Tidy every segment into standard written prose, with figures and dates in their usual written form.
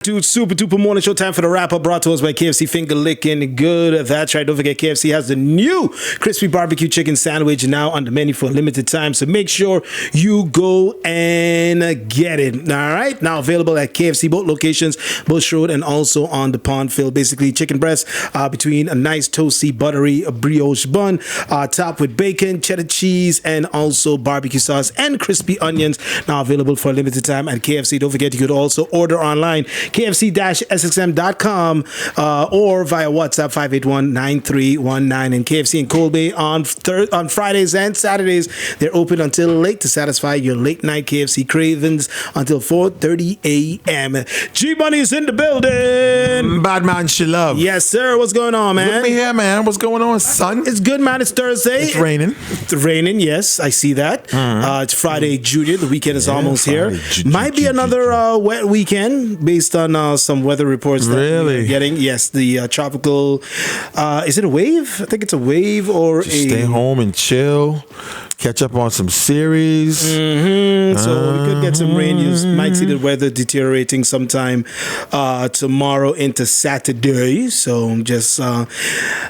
Dude, super duper morning show time for the wrap up brought to us by KFC Finger Licking Good. That's right. Don't forget KFC has the new crispy barbecue chicken sandwich now on the menu for a limited time. So make sure you go and get it. All right. Now available at KFC both locations, Bush Road and also on the Pondfield. Basically chicken breast between a nice toasty buttery brioche bun, topped with bacon, cheddar cheese, and also barbecue sauce and crispy onions. Now available for a limited time at KFC. Don't forget you could also order online. KFC-SXM.com or via WhatsApp 581-9319. And KFC in Cold Bay on Fridays and Saturdays, they're open until late to satisfy your late night KFC cravings until 4:30 a.m. G Money is in the building. Bad man, she love. Yes, sir. What's going on, man? Look me here, man. What's going on, son? It's good, man. It's Thursday. It's raining. It's raining, yes. I see that. It's Friday, Junior. The weekend is almost here. Might be another wet weekend based on some weather reports that we're getting. Yes, the tropical, is it a wave? I think it's a wave or Just stay home and chill. Catch up on some series. So we could get some rain. You might see the weather deteriorating sometime tomorrow into Saturday. So just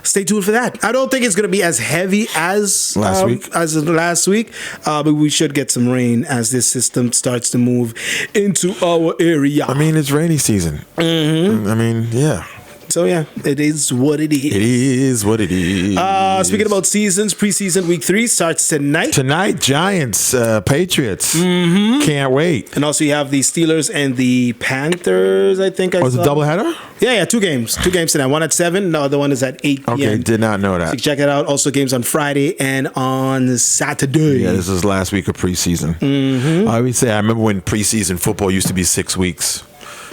stay tuned for that. I don't think it's going to be as heavy as last week, but we should get some rain as this system starts to move into our area. I mean, it's rainy season. I mean, yeah. So, yeah, it is what it is. It is what it is. Speaking about seasons, preseason week 3 starts tonight. Tonight, Giants, Patriots. Can't wait. And also you have the Steelers and the Panthers, I think. Was it a doubleheader? Yeah, 2 games. 2 games tonight. One at 7, the other one is at 8 p.m. Okay, did not know that. So check it out. Also games on Friday and on Saturday. Yeah, this is last week of preseason. I always say, I remember when preseason football used to be 6 weeks.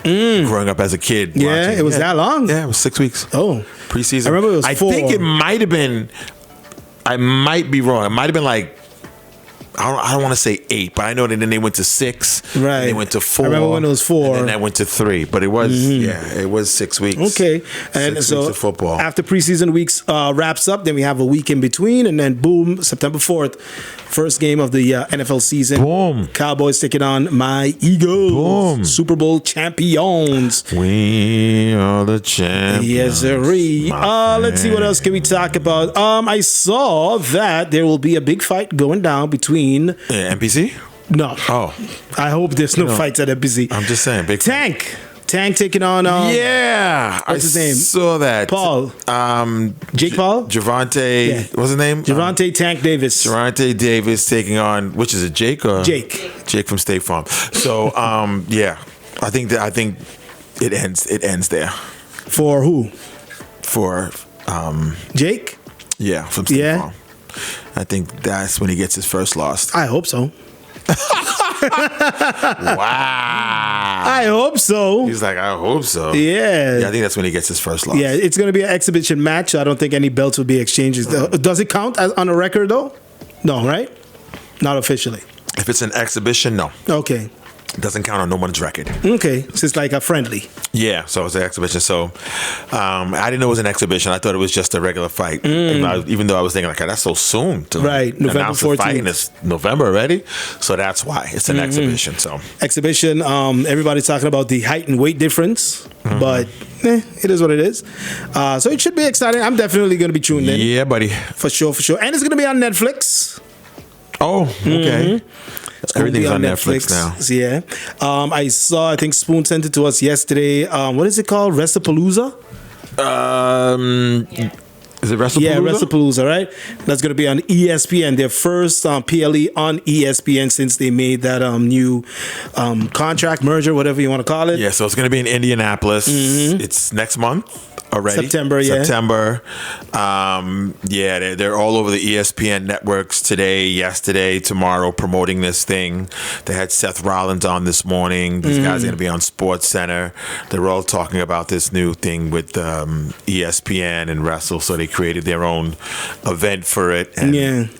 Growing up as a kid. Yeah, watching. it was that long? Yeah, it was 6 weeks. Oh. Preseason. I remember it was 4. I think it might have been, I might be wrong. It might have been like, I don't want to say 8, but I know that then they went to 6. Right. They went to 4. I remember when it was 4. And then that went to 3. But it was, it was 6 weeks. Okay. And 6 so weeks of football. After preseason weeks wraps up, then we have a week in between. And then boom, September 4th, first game of the NFL season. Boom. Cowboys taking on my Eagles. Boom. Super Bowl champions. We are the champions. Yes, sirree. Let's see what else can we talk about. I saw that there will be a big fight going down between NPC? No. Oh. I hope there's no fights at NPC. I'm just saying. Big Tank taking on yeah. What's his name? Saw that. Paul. Jake Paul? Javante. Yeah. What's his name? Javante Tank Davis. Javante Davis taking on, which is it, Jake or Jake from State Farm. So yeah. I think it ends there. For who? For Jake? Yeah, from State Farm. I think that's when he gets his first loss. I hope so. Wow. I hope so. He's like, I hope so. Yeah. I think that's when he gets his first loss. Yeah, it's going to be an exhibition match. I don't think any belts will be exchanged. Does it count as on a record, though? No, right? Not officially. If it's an exhibition, no. Okay. It doesn't count on no one's record. Okay. So it's like a friendly. Yeah, so it's an exhibition. So I didn't know it was an exhibition. I thought it was just a regular fight. Even though I was thinking, like, that's so soon to November announce the 14th. fight, and it's November already. So that's why it's an exhibition. So exhibition. Everybody's talking about the height and weight difference, but it is what it is. So it should be exciting. I'm definitely going to be tuned in. Yeah, buddy. For sure. And it's going to be on Netflix. Oh, okay. Everything's on Netflix now. Yeah. I think Spoon sent it to us yesterday. What is it called? Wrestlepalooza? Is it Wrestlepalooza? Yeah, Wrestlepalooza, right? That's going to be on ESPN. Their first PLE on ESPN since they made that new contract merger, whatever you want to call it. Yeah, so it's going to be in Indianapolis. It's next month. Already. September. They're all over the ESPN networks today, yesterday, tomorrow, promoting this thing. They had Seth Rollins on this morning. These guys are going to be on Sports Center. They're all talking about this new thing with ESPN and Wrestle, so they created their own event for it. And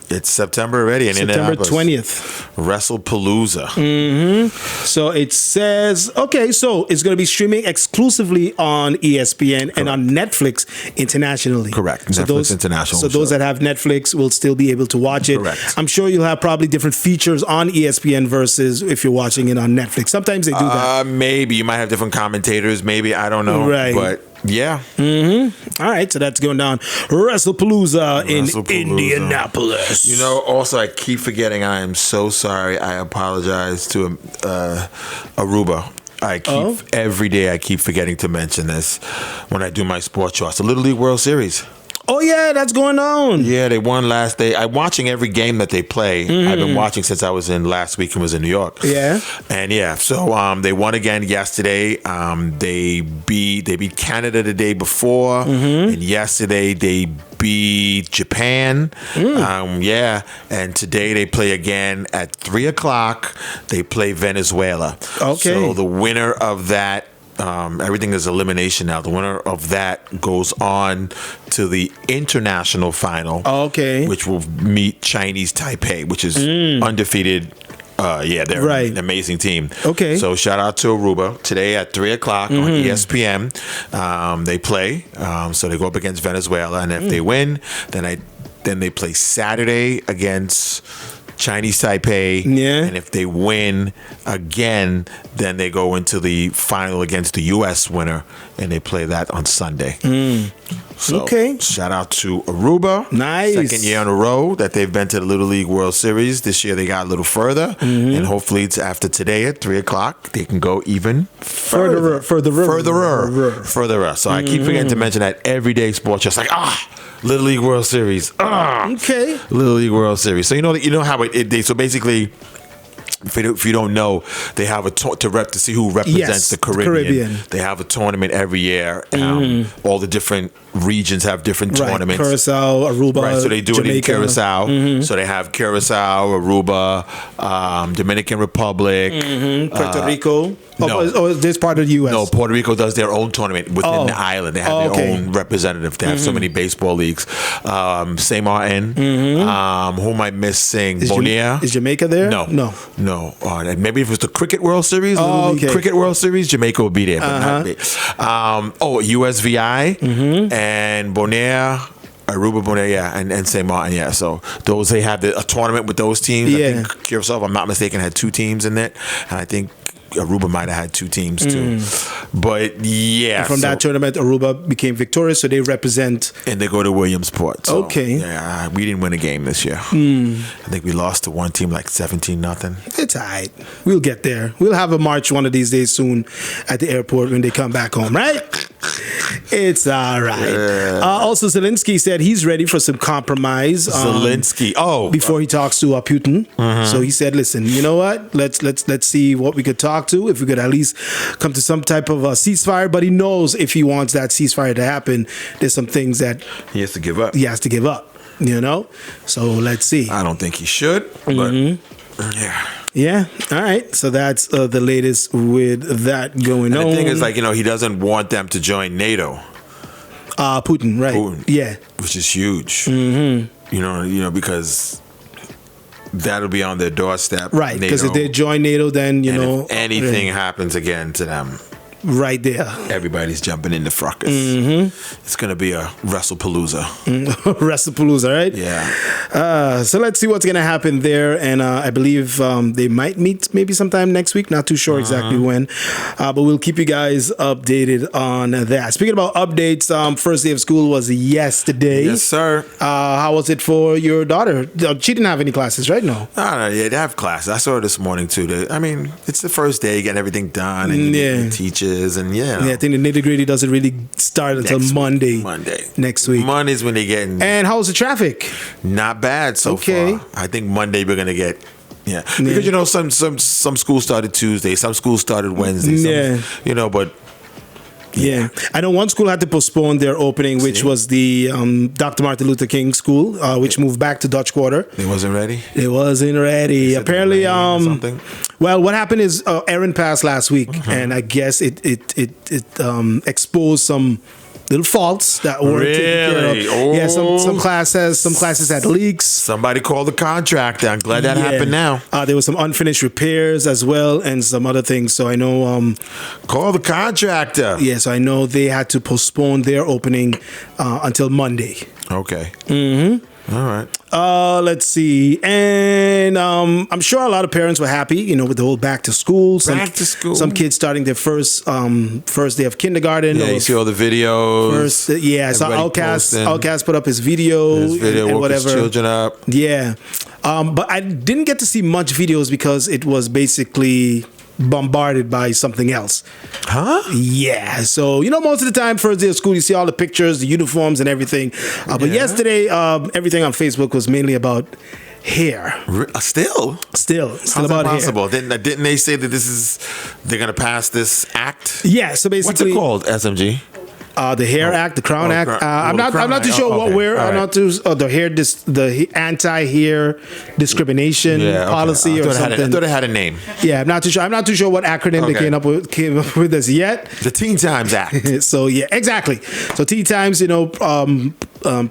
it's September already. And September 20th. Wrestlepalooza. So it says, so it's going to be streaming exclusively on ESPN and on on Netflix internationally. Correct. Netflix international. So those that have Netflix will still be able to watch it. Correct. I'm sure you'll have probably different features on ESPN versus if you're watching it on Netflix. Sometimes they do that. Maybe you might have different commentators. Maybe, I don't know. Right. But yeah. All right, so that's going down. WrestlePalooza in Indianapolis. You know, also, I keep forgetting. I am so sorry. I apologize to Aruba. Every day I keep forgetting to mention this when I do my sports charts. The Little League World Series. Oh, yeah, that's going on. Yeah, they won last day. I'm watching every game that they play. I've been watching since I was in last week and was in New York. Yeah. And yeah, so they won again yesterday. They beat Canada the day before. And yesterday they beat Japan. Yeah. And today they play again at 3 o'clock. They play Venezuela. Okay. So the winner of that, everything is elimination now. The winner of that goes on to the international final. Okay. Which will meet Chinese Taipei, which is undefeated. They're an amazing team. Okay. So shout out to Aruba. Today at 3 o'clock on ESPN, they play. So they go up against Venezuela, and if they win, then they play Saturday against Chinese Taipei. Yeah. And if they win again, then they go into the final against the U.S. winner, and they play that on Sunday. So, okay. Shout out to Aruba. Nice. Second year in a row that they've been to the Little League World Series. This year they got a little further, and hopefully it's after today at 3 o'clock they can go even further. So I keep forgetting to mention that everyday sports, just like Little League World Series. Okay. Little League World Series. So you know how so basically, if you don't know, they have to see who represents the Caribbean. They have a tournament every year. All the different regions have different tournaments. Curacao, Aruba, right? So they do Jamaica. it in Curacao. So they have Curacao, Aruba, Dominican Republic, Puerto Rico. No, this part of the U.S. No, Puerto Rico does their own tournament within the island. They have their own representative. They have so many baseball leagues. St. Maarten. Who am I missing? Bonnier. Is Jamaica there? No. Maybe if it was the Cricket World Series, Cricket World Series, Jamaica would be there, but not me. USVI and Bonaire. Aruba, Bonaire, and St. Maarten, yeah. So those, they have a tournament with those teams. Yeah. I think Curacao, if I'm not mistaken, had 2 teams in it, and I think Aruba might have had 2 teams too. But yeah. And from that tournament, Aruba became victorious, so they represent. And they go to Williamsport. So, okay. Yeah, we didn't win a game this year. I think we lost to one team like 17-0. It's all right. We'll get there. We'll have a march one of these days soon at the airport when they come back home, right? It's all right. Also, Zelensky said he's ready for some compromise. Zelensky, before he talks to Putin. So he said, "Listen, you know what? Let's see what we could talk to. If we could at least come to some type of a ceasefire." But he knows if he wants that ceasefire to happen, there's some things that he has to give up. He has to give up. You know. So let's see. I don't think he should, but yeah. Yeah. All right. So that's the latest with that going on. The thing is, he doesn't want them to join NATO. Putin, right? Putin, yeah. Which is huge. You know, because that'll be on their doorstep. Right. Because if they join NATO, then if anything happens again to them. Right there. Everybody's jumping in the fracas. It's going to be a WrestlePalooza. WrestlePalooza, right? Yeah. So let's see what's going to happen there. And I believe they might meet maybe sometime next week. Not too sure exactly when. But we'll keep you guys updated on that. Speaking about updates, first day of school was yesterday. Yes, sir. How was it for your daughter? She didn't have any classes, right? No. No, yeah, they have classes. I saw her this morning, too. It's the first day, getting everything done. And the teachers. And yeah, I think the nitty gritty doesn't really start until Monday next week. Monday's when they get in. And how's the traffic? Not bad so far. I think Monday we're gonna get because some schools started Tuesday, some schools started Wednesday. But yeah, I know one school had to postpone their opening, which was the Dr. Martin Luther King School, which moved back to Dutch Quarter. It wasn't ready. Apparently, well, what happened is Aaron passed last week, and I guess it exposed some little faults that were taken care of. Really? Yeah, some Oh. classes had leaks. Somebody called the contractor. I'm glad that happened now. There was some unfinished repairs as well, and some other things. So I know. Call the contractor. Yeah, so I know they had to postpone their opening until Monday. Okay. Mm-hmm. All right. Let's see, and I'm sure a lot of parents were happy, with the whole back to school. Back to school. Some kids starting their first day of kindergarten. Yeah, you see all the videos. So Everybody Outcast put up his video, His video and woke whatever. his children up. Yeah, but I didn't get to see much videos because it was basically bombarded by something else. Huh? Yeah, so most of the time, first day of school, you see all the pictures, the uniforms, and everything. But yesterday, everything on Facebook was mainly about hair. Still How's that about possible? Didn't they say that they're gonna pass this act? hair. Yeah, so What's basically, it called? SMG. The Hair Act, the Crown Act. I'm not too sure what we're. I'm not too. The anti-hair discrimination policy or something. I thought it had a name. Yeah, I'm not too sure. I'm not too sure what acronym they came up with this yet. The Teen Times Act. So yeah, exactly. So Tea Times,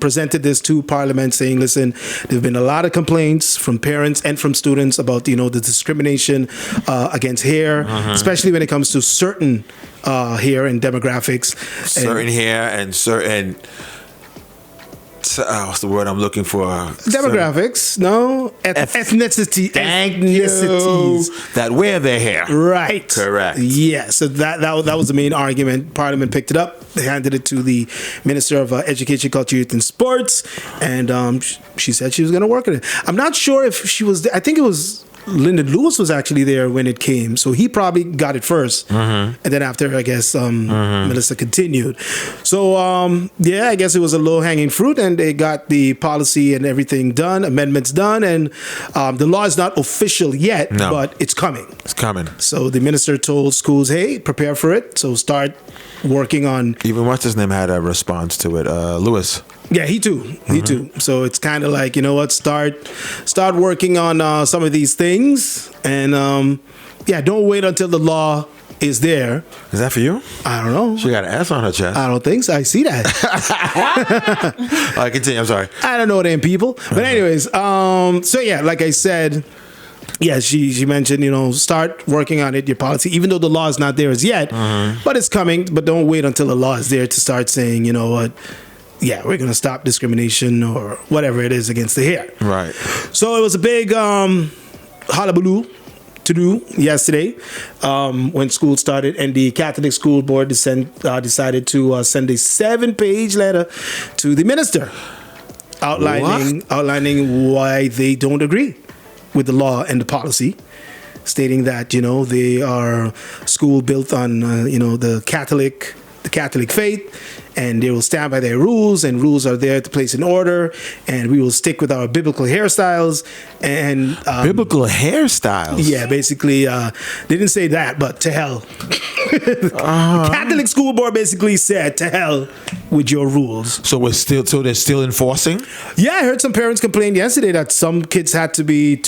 presented this to Parliament, saying, "Listen, there've been a lot of complaints from parents and from students about the discrimination against hair, especially when it comes to certain hair and demographics, Certain hair and certain. What's the word I'm looking for? demographics. No, ethnicity. Thank ethnicities. you. That wear their hair. Right. Correct. Yeah. So that was the main argument. Parliament picked it up. They handed it to the Minister of Education, Culture, Youth, and Sports, and she said she was going to work on it. I'm not sure if she was. I think it was. Lyndon Lewis was actually there when it came, so he probably got it first, and then after, I guess, Melissa continued. So, I guess it was a low-hanging fruit, and they got the policy and everything done, amendments done, and the law is not official yet, but it's coming. It's coming. So the minister told schools, hey, prepare for it, so start working on... Even what's his name had a response to it, Lewis. Yeah, he too. So it's kind of like, start working on some of these things, and don't wait until the law is there. Is that for you? I don't know. She got an S on her chest. I don't think so. I see that. All right, continue. I'm sorry. I don't know them people, but anyways, like I said. Yeah, she mentioned, start working on it, your policy, even though the law is not there as yet, but it's coming. But don't wait until the law is there to start saying, you know what, yeah, we're going to stop discrimination or whatever it is against the hair. Right. So it was a big hullabaloo to do yesterday when school started, and the Catholic School Board decided to send a 7-page letter to the minister outlining why they don't agree with the law and the policy, stating that they are a school built on the Catholic faith, and they will stand by their rules, and rules are there to place in order, and we will stick with our biblical hairstyles and biblical hairstyles. Yeah, basically, they didn't say that, but to hell. The Catholic School Board basically said, to hell with your rules. So they're still enforcing? Yeah, I heard some parents complain yesterday that some kids had to be.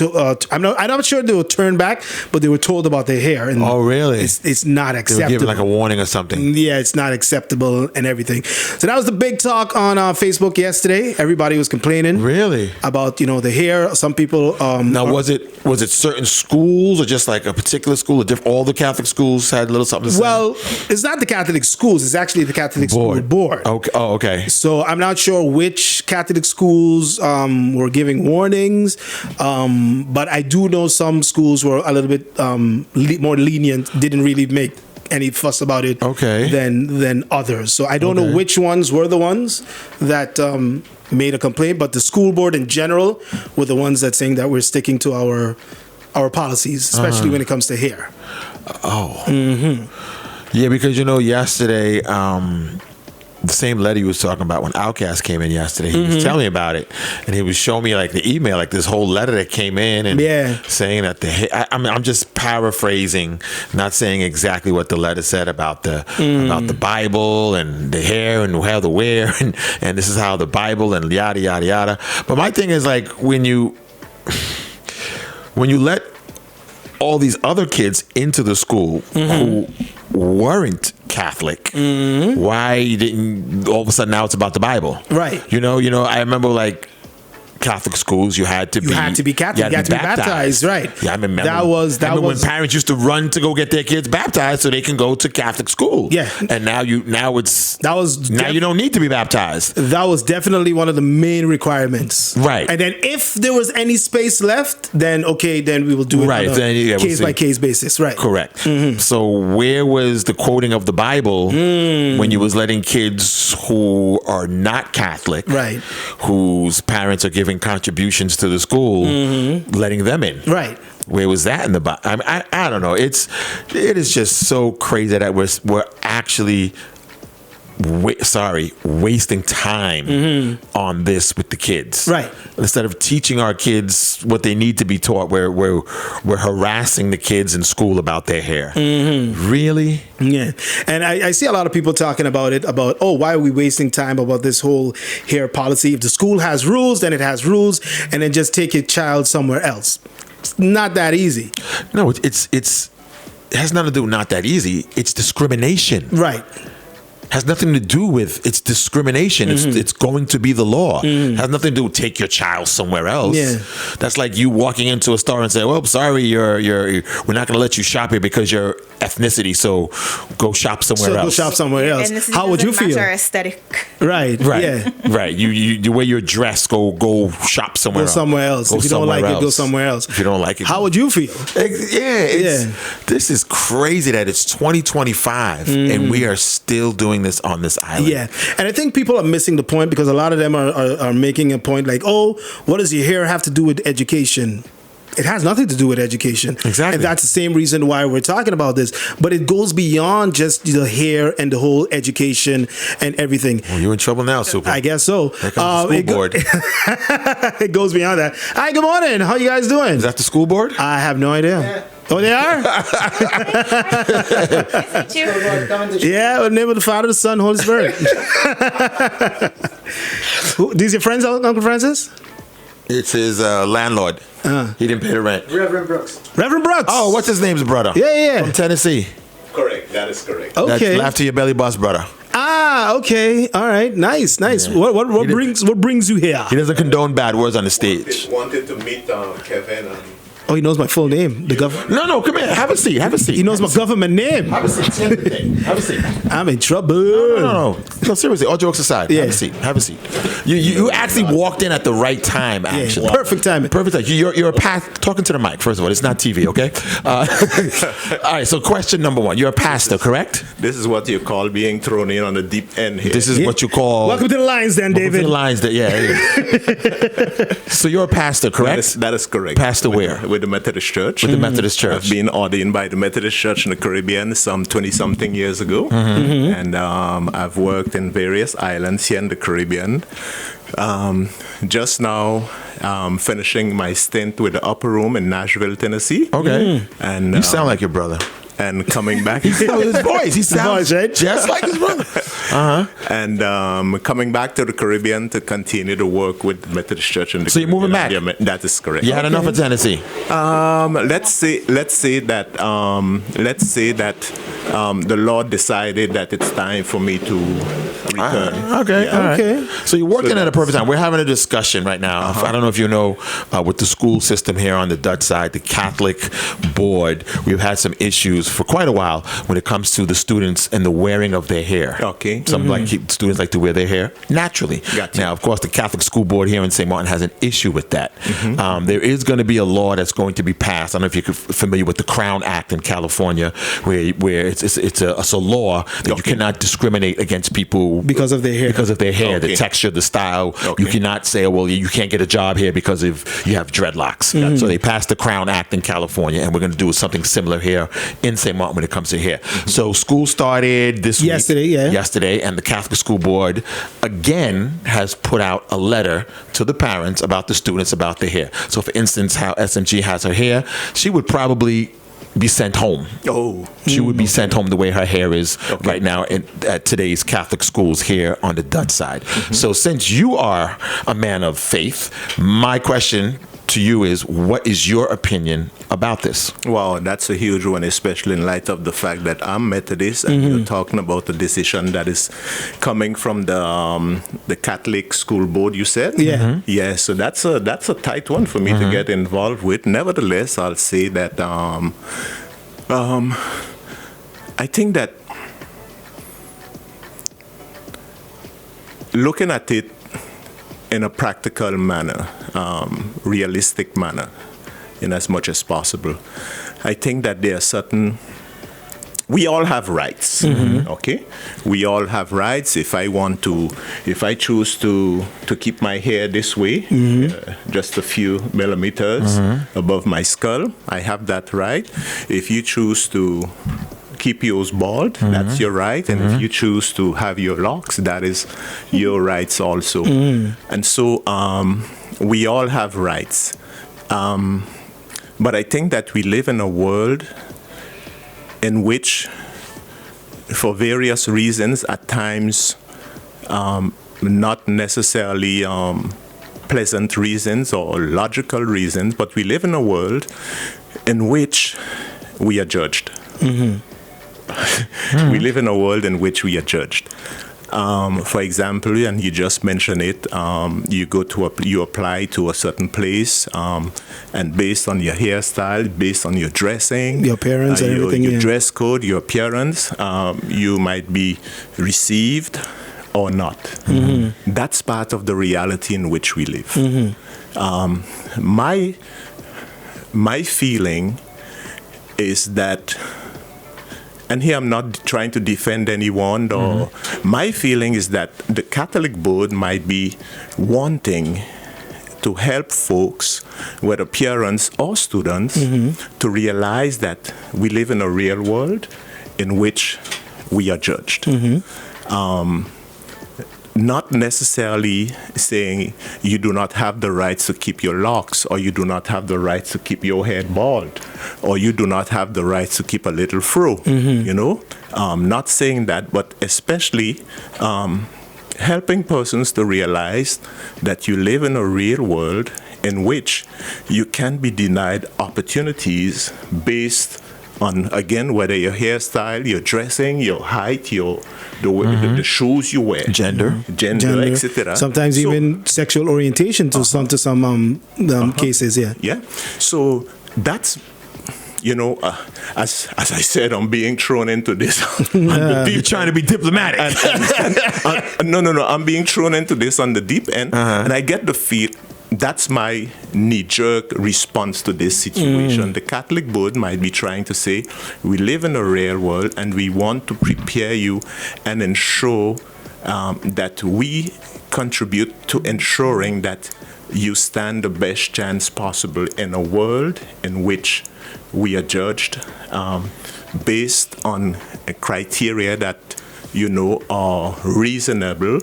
I'm not sure they were turned back, but they were told about their hair. And oh, really? It's not acceptable. They were given like a warning or something. Yeah, it's not acceptable and everything. So that was the big talk on Facebook yesterday. Everybody was complaining. Really? About the hair. Some people. Now, was it certain schools or just like a particular school? All the Catholic schools had a little something to say? Well, it's not the Catholic schools. It's actually the Catholic School Board. Okay. Oh, okay. So I'm not sure which Catholic schools were giving warnings, but I do know some schools were a little bit more lenient. Didn't really make any fuss about it. Okay. Than others. So I don't know which ones were the ones that made a complaint, but the school board in general were the ones that saying that we're sticking to our policies, especially when it comes to hair. Oh. Mm-hmm. Yeah, because yesterday, the same letter you was talking about when Outcast came in yesterday, he was telling me about it, and he was showing me like the email, like this whole letter that came in, and saying that I'm just paraphrasing, not saying exactly what the letter said about the Bible and the hair and how to wear, and this is how the Bible and yada yada yada. But my thing is like when you let all these other kids into the school who weren't Catholic. Why didn't all of a sudden now it's about the Bible? Right. You know, I remember like Catholic schools, you had to be Catholic. You had to be baptized, right? Yeah, I remember that was when parents used to run to go get their kids baptized so they can go to Catholic school. Yeah, and now you don't need to be baptized. That was definitely one of the main requirements, right? And then if there was any space left, then we will do it right, on a case by case basis, right? Correct. So where was the quoting of the Bible when you was letting kids who are not Catholic, right, whose parents are giving contributions to the school, letting them in, right? Where was that in the Bible? I don't know. It is just so crazy that we're actually wasting time on this with the kids, right? Instead of teaching our kids what they need to be taught, we're harassing the kids in school about their hair. Really? Yeah. And I see a lot of people talking about why are we wasting time about this whole hair policy? If the school has rules, then it has rules, and then just take your child somewhere else. It's not that easy. No, it has nothing to do with not that easy. It's discrimination. Right. Has nothing to do with it's discrimination. It's going to be the law. Has nothing to do with take your child somewhere else. Yeah. That's like you walking into a store and say, "Well, sorry, we're not going to let you shop here because your ethnicity. So go shop somewhere else." Go shop somewhere else. And how would you feel? Aesthetic. Right. Yeah. Right. You the way you're dressed, go shop somewhere else. Go somewhere else. If you don't like it, go somewhere else. If you don't like it, how would you feel? This is crazy that it's 2025 and we are still doing this on this island. Yeah, and I think people are missing the point because a lot of them are making a point like, oh, what does your hair have to do with education? It has nothing to do with education. Exactly. And that's the same reason why we're talking about this. But it goes beyond just the hair and the whole education and everything. Well, you're in trouble now, Suppa. I guess so. Here comes the school board. It goes beyond that. Hi, good morning. How you guys doing? Is that the school board? I have no idea. Yeah. Oh, they are? Yeah, in the name of the Father, the Son, Holy Spirit. These your friends, Uncle Francis? It's his landlord. He didn't pay the rent. Reverend Brooks. Reverend Brooks. Oh, what's his name's brother? Yeah. From Tennessee. Correct. That is correct. Okay. That's Laugh to Your Belly Boss brother. Ah, okay. All right. Nice. Yeah. What brings you here? He doesn't condone bad words on the stage. Wanted to meet Kevin. Oh, he knows my full name. The government. No, come here. Have a seat. He knows my government name. Have a seat. Have a seat. I'm in trouble. No, seriously. All jokes aside. Yeah. Have a seat. You actually walked in at the right time. Actually, perfect timing. Perfect time. You're a talking to the mic. First of all, it's not TV, okay? All right. So, question number one. You're a pastor, correct? This is what you call being thrown in on the deep end here. This is what you call. Welcome to the lines, then, David. Welcome to the lines, yeah. So you're a pastor, correct? That is correct. Pastor where? With the Methodist Church. With the Methodist Church. I've been ordained by the Methodist Church in the Caribbean some 20-something years ago. And I've worked in various islands here in the Caribbean. Just now, finishing my stint with the Upper Room in Nashville, Tennessee. Okay. And you sound like your brother. And coming back, his voice, he sounds just like his brother. And coming back to the Caribbean to continue to work with the Methodist Church in the So you're moving back? That is correct. You had enough of Tennessee. Let's say that the Lord decided that it's time for me to return. Okay. Yeah. All right. Okay. So you're working at a perfect time. We're having a discussion right now. I don't know if you know, with the school system here on the Dutch side, the Catholic board, we've had some issues for quite a while when it comes to the students and the wearing of their hair. Okay. Some students like to wear their hair naturally. Gotcha. Now, of course, the Catholic school board here in St.Maarten has an issue with that. There is going to be a law that's going to be passed. I don't know if you're familiar with the Crown Act in California, where it's a law that you cannot discriminate against people because of their hair. The texture, the style. You cannot say, oh, well, you can't get a job here because if you have dreadlocks. So they passed the Crown Act in California, and we're going to do something similar here in St. Maarten when it comes to hair. So school started this week. Yesterday, and the Catholic school board again has put out a letter to the parents about the students about the hair. So for instance, how SMG has her hair, she would probably be sent home. She would be sent home the way her hair is right now at today's Catholic schools here on the Dutch side. So since you are a man of faith, my question to you is, what is your opinion about this? Wow, that's a huge one, especially in light of the fact that I'm Methodist, and you're talking about a decision that is coming from the Catholic School Board. You said, yeah. So that's a tight one for me to get involved with. Nevertheless, I'll say that I think that looking at it in a practical manner, realistic manner, in as much as possible, I think that there are certain. We all have rights, okay? We all have rights. If I choose to keep my hair this way, just a few millimeters above my skull, I have that right. If you choose to keep yours bald, that's your right. And if you choose to have your locks, that is your rights also. And so we all have rights. But I think that we live in a world in which, for various reasons, at times not necessarily pleasant reasons or logical reasons, but we live in a world in which we are judged. We live in a world in which we are judged. For example, and you just mentioned it, you apply to a certain place, and based on your hairstyle, based on your dressing, your appearance, and everything, your dress code, your appearance, you might be received or not. That's part of the reality in which we live. My feeling is that, and here I'm not trying to defend anyone, or my feeling is that the Catholic Board might be wanting to help folks with appearance or students to realize that we live in a real world in which we are judged. Not necessarily saying you do not have the rights to keep your locks, or you do not have the rights to keep your head bald, or you do not have the rights to keep a little fro, you know? Not saying that, but especially helping persons to realize that you live in a real world in which you can be denied opportunities based on, again, whether your hairstyle, your dressing, your height, the shoes you wear, Gender, etc. Sometimes even sexual orientation to some cases. Yeah. So that's, you know, as I said, I'm being thrown into this. You're trying to be diplomatic. No. I'm being thrown into this on the deep end, and I get the feel. That's my knee-jerk response to this situation. The Catholic Board might be trying to say, we live in a real world and we want to prepare you and ensure that we contribute to ensuring that you stand the best chance possible in a world in which we are judged based on a criteria that, you know, are reasonable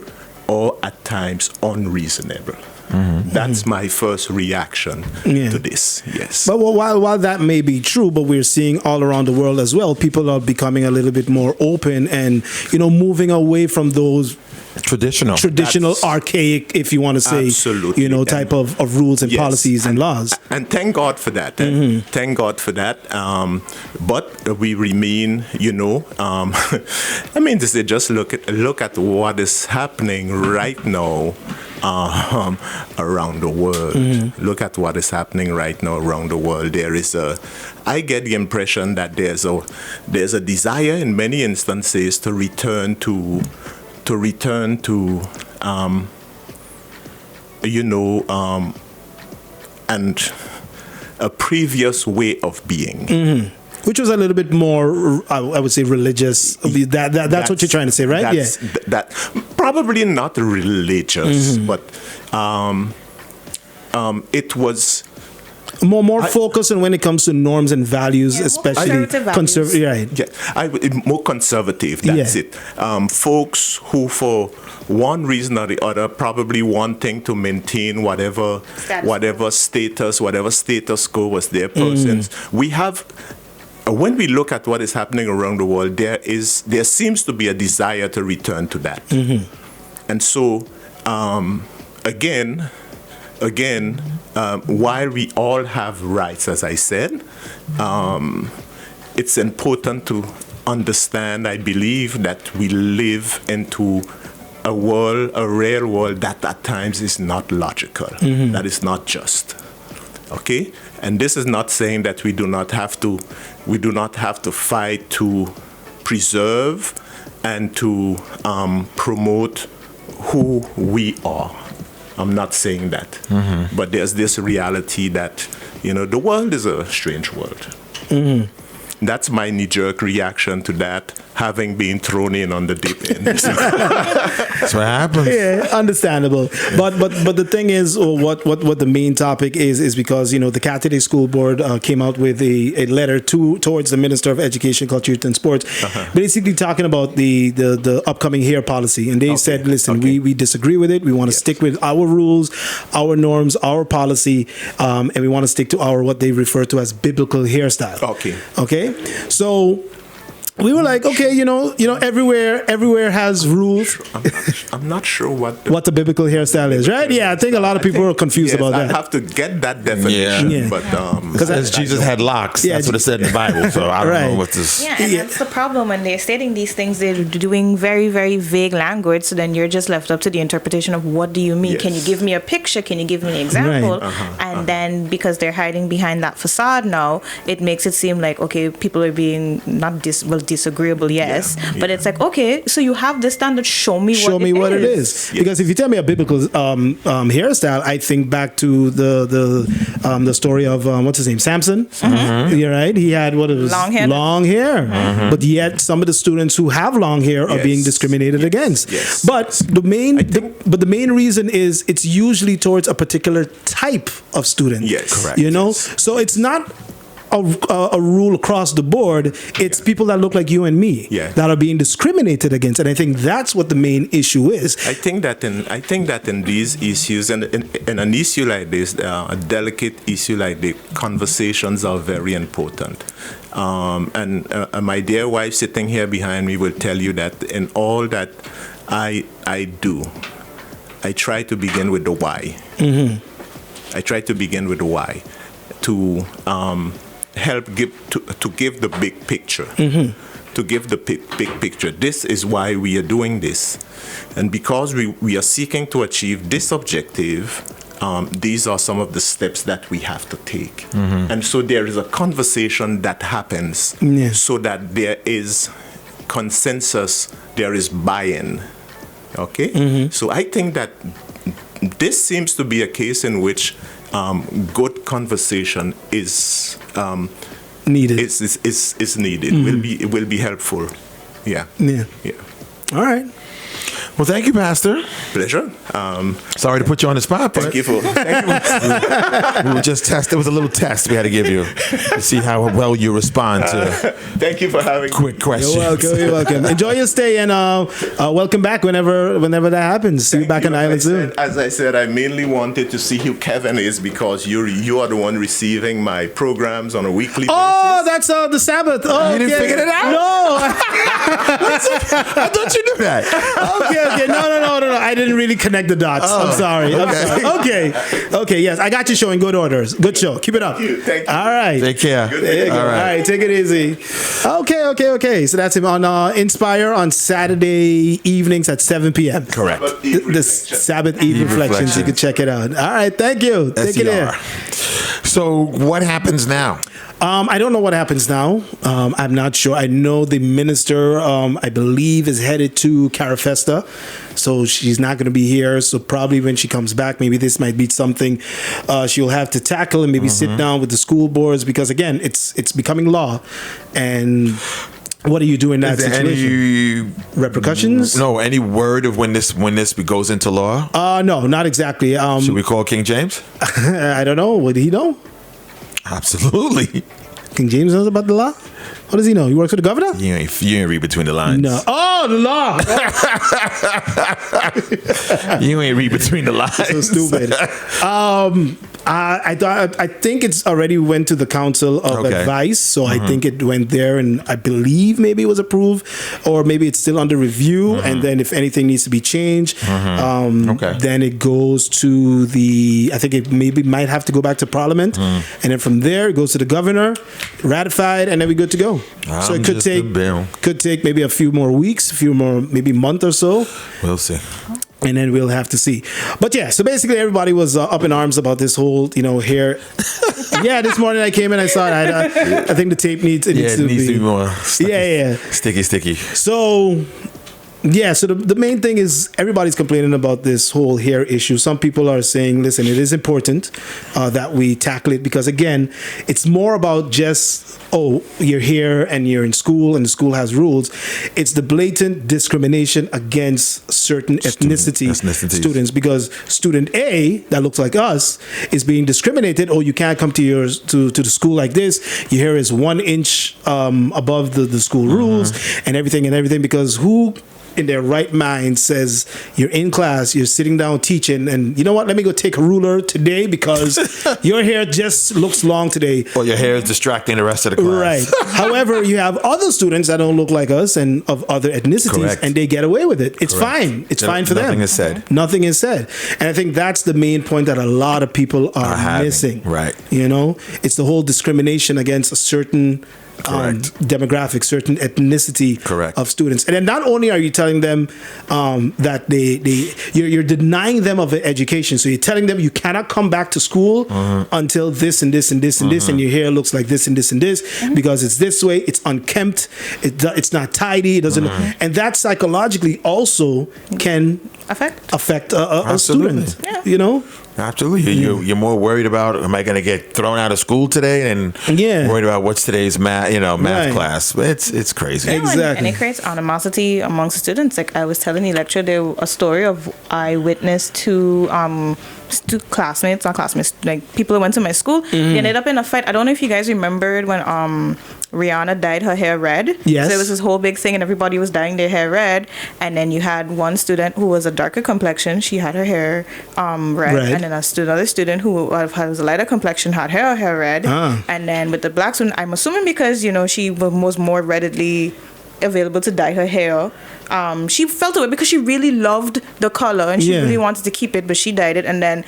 or at times unreasonable. That's my first reaction to this. Yes. But while that may be true, but we're seeing all around the world as well, people are becoming a little bit more open and, you know, moving away from those traditional, archaic, if you want to say, absolutely, you know, type of rules and policies and laws. And thank God for that. Thank God for that. But we remain, you know, I mean to say, just look at what is happening right now around the world. Look at what is happening right now around the world. I get the impression that there's a desire in many instances to return to and a previous way of being. Which was a little bit more, I would say, religious. That's what you're trying to say, right? That probably not religious, but it was more focused on when it comes to norms and values, especially conservative. Right? Yeah, more conservative. That's it. Folks who, for one reason or the other, probably wanting to maintain whatever status quo was their persons. We have. When we look at what is happening around the world, there seems to be a desire to return to that. And so, again, while we all have rights, as I said, it's important to understand, I believe, that we live into a world, a real world that at times is not logical, that is not just. Okay? And this is not saying that we do not have to fight to preserve and to promote who we are. I'm not saying that. But there's this reality that, the world is a strange world. That's my knee-jerk reaction to that, having been thrown in on the deep end. That's what happens. Yeah, understandable. But the thing is, or what the main topic is because the Catholic School Board came out with a letter towards the Minister of Education, Culture, Youth and Sports, basically talking about the upcoming hair policy, and they said, listen, we disagree with it. We want to stick with our rules, our norms, our policy, and we want to stick to our what they refer to as biblical hairstyle. Okay. So we were like, okay, everywhere has rules. I'm not sure what the biblical hairstyle is, right? Yeah, I think a lot of people are confused about that. I have to get that definition, but because Jesus had locks, that's what it said in the Bible. So I don't know what this. Yeah, and that's the problem when they're stating these things. They're doing very, very vague language. So then you're just left up to the interpretation of what do you mean? Yes. Can you give me a picture? Can you give me an example? And then because they're hiding behind that facade now, it makes it seem like okay, people are being disagreeable, yes, but it's like okay, so you have this standard. Show me what it is. Because if you tell me a biblical hairstyle, I think back to the story of what's his name, Samson. You're right. He had long hair, but yet some of the students who have long hair are being discriminated against. But the main reason is it's usually towards a particular type of student. Correct. So it's not a rule across the board. It's people that look like you and me that are being discriminated against, and I think that's what the main issue is. I think that in these issues, and in an issue like this, a delicate issue like the conversations are very important. And my dear wife sitting here behind me will tell you that in all that I do, I try to begin with the why. I try to begin with the why to help give the big picture. To give the big picture. This is why we are doing this. And because we are seeking to achieve this objective, these are some of the steps that we have to take. And so there is a conversation that happens so that there is consensus, there is buy-in. Okay? So I think that this seems to be a case in which good conversation is needed. Is needed. It will be helpful. Yeah. All right. Well, thank you, Pastor. Pleasure. Sorry to put you on the spot, but Thank you. we were just it was a little test we had to give you to see how well you respond to. Thank you for having quick questions. You're welcome. Enjoy your stay and welcome back whenever that happens. See you back on the island soon. As I said, I mainly wanted to see who Kevin is because you are the one receiving my programs on a weekly basis. Oh, that's the Sabbath. Oh, you didn't figure it out? No. I thought you knew that. Okay. No. I didn't really connect the dots. I'm sorry. Okay. Yes, I got you showing good orders. Good show. Keep it up. Thank you. All right. Take care. There you go. All right. Take it easy. Okay. So that's him on Inspire on Saturday evenings at 7 p.m. Correct. The Sabbath Eve Reflections. You can check it out. All right. Thank you. Take it there. So what happens now? I don't know what happens now. I'm not sure. I know the minister, I believe, is headed to Carafesta, so she's not going to be here. So probably when she comes back, maybe this might be something she'll have to tackle and maybe sit down with the school boards because again, it's becoming law. And what do you do in that situation? Any repercussions? No. Any word of when this goes into law? No, not exactly. Should we call King James? I don't know. Would he know? Absolutely. King James knows about the law? What does he know? He works for the governor? You ain't read between the lines. No. Oh, the law. You ain't read between the lines. So stupid. I think it's already went to the Council of Advice, so I think it went there, and I believe maybe it was approved, or maybe it's still under review, and then if anything needs to be changed, then it goes to I think it maybe might have to go back to Parliament, and then from there it goes to the governor, ratified, and then we're good to go. So it could take maybe a few more weeks, maybe month or so. We'll see. And then we'll have to see. But yeah, so basically everybody was up in arms about this whole, hair. Yeah, this morning I came and I saw it. I think the tape needs to be more sticky. So yeah, so the main thing is everybody's complaining about this whole hair issue. Some people are saying, listen, it is important that we tackle it, because again, it's more about just, you're here and you're in school and the school has rules. It's the blatant discrimination against certain ethnicities. Students, because student A that looks like us is being discriminated. You can't come to the school like this. Your hair is 1 inch above the school rules and everything, because who in their right mind says you're in class, you're sitting down teaching, and you know what, let me go take a ruler today because your hair just looks long today. Or your hair is distracting the rest of the class. Right. However, you have other students that don't look like us and of other ethnicities, and they get away with it. It's fine. It's fine for them. Nothing is said. Nothing is said. And I think that's the main point that a lot of people are missing. Right. It's the whole discrimination against a certain demographic, certain ethnicity of students. And then not only are you telling them that you're denying them of an education. So you're telling them you cannot come back to school until this and this and this and this, and your hair looks like this and this and this, because it's this way, it's unkempt, it's not tidy, it doesn't, and that psychologically also can affect a student. Yeah. Absolutely. You're more worried about, am I going to get thrown out of school today, and worried about what's today's math class. It's crazy. Exactly. And it creates animosity amongst students. Like I was telling the lecturer, there was a story of I witnessed two classmates, not classmates, like people who went to my school. They ended up in a fight. I don't know if you guys remembered when Rihanna dyed her hair red. Yes. So there was this whole big thing and everybody was dyeing their hair red. And then you had one student who was a darker complexion. She had her hair red. And then another student who was a lighter complexion had her hair red. And then with the black student, I'm assuming because, she was more readily available to dye her hair, she felt it because she really loved the color and she really wanted to keep it, but she dyed it. And then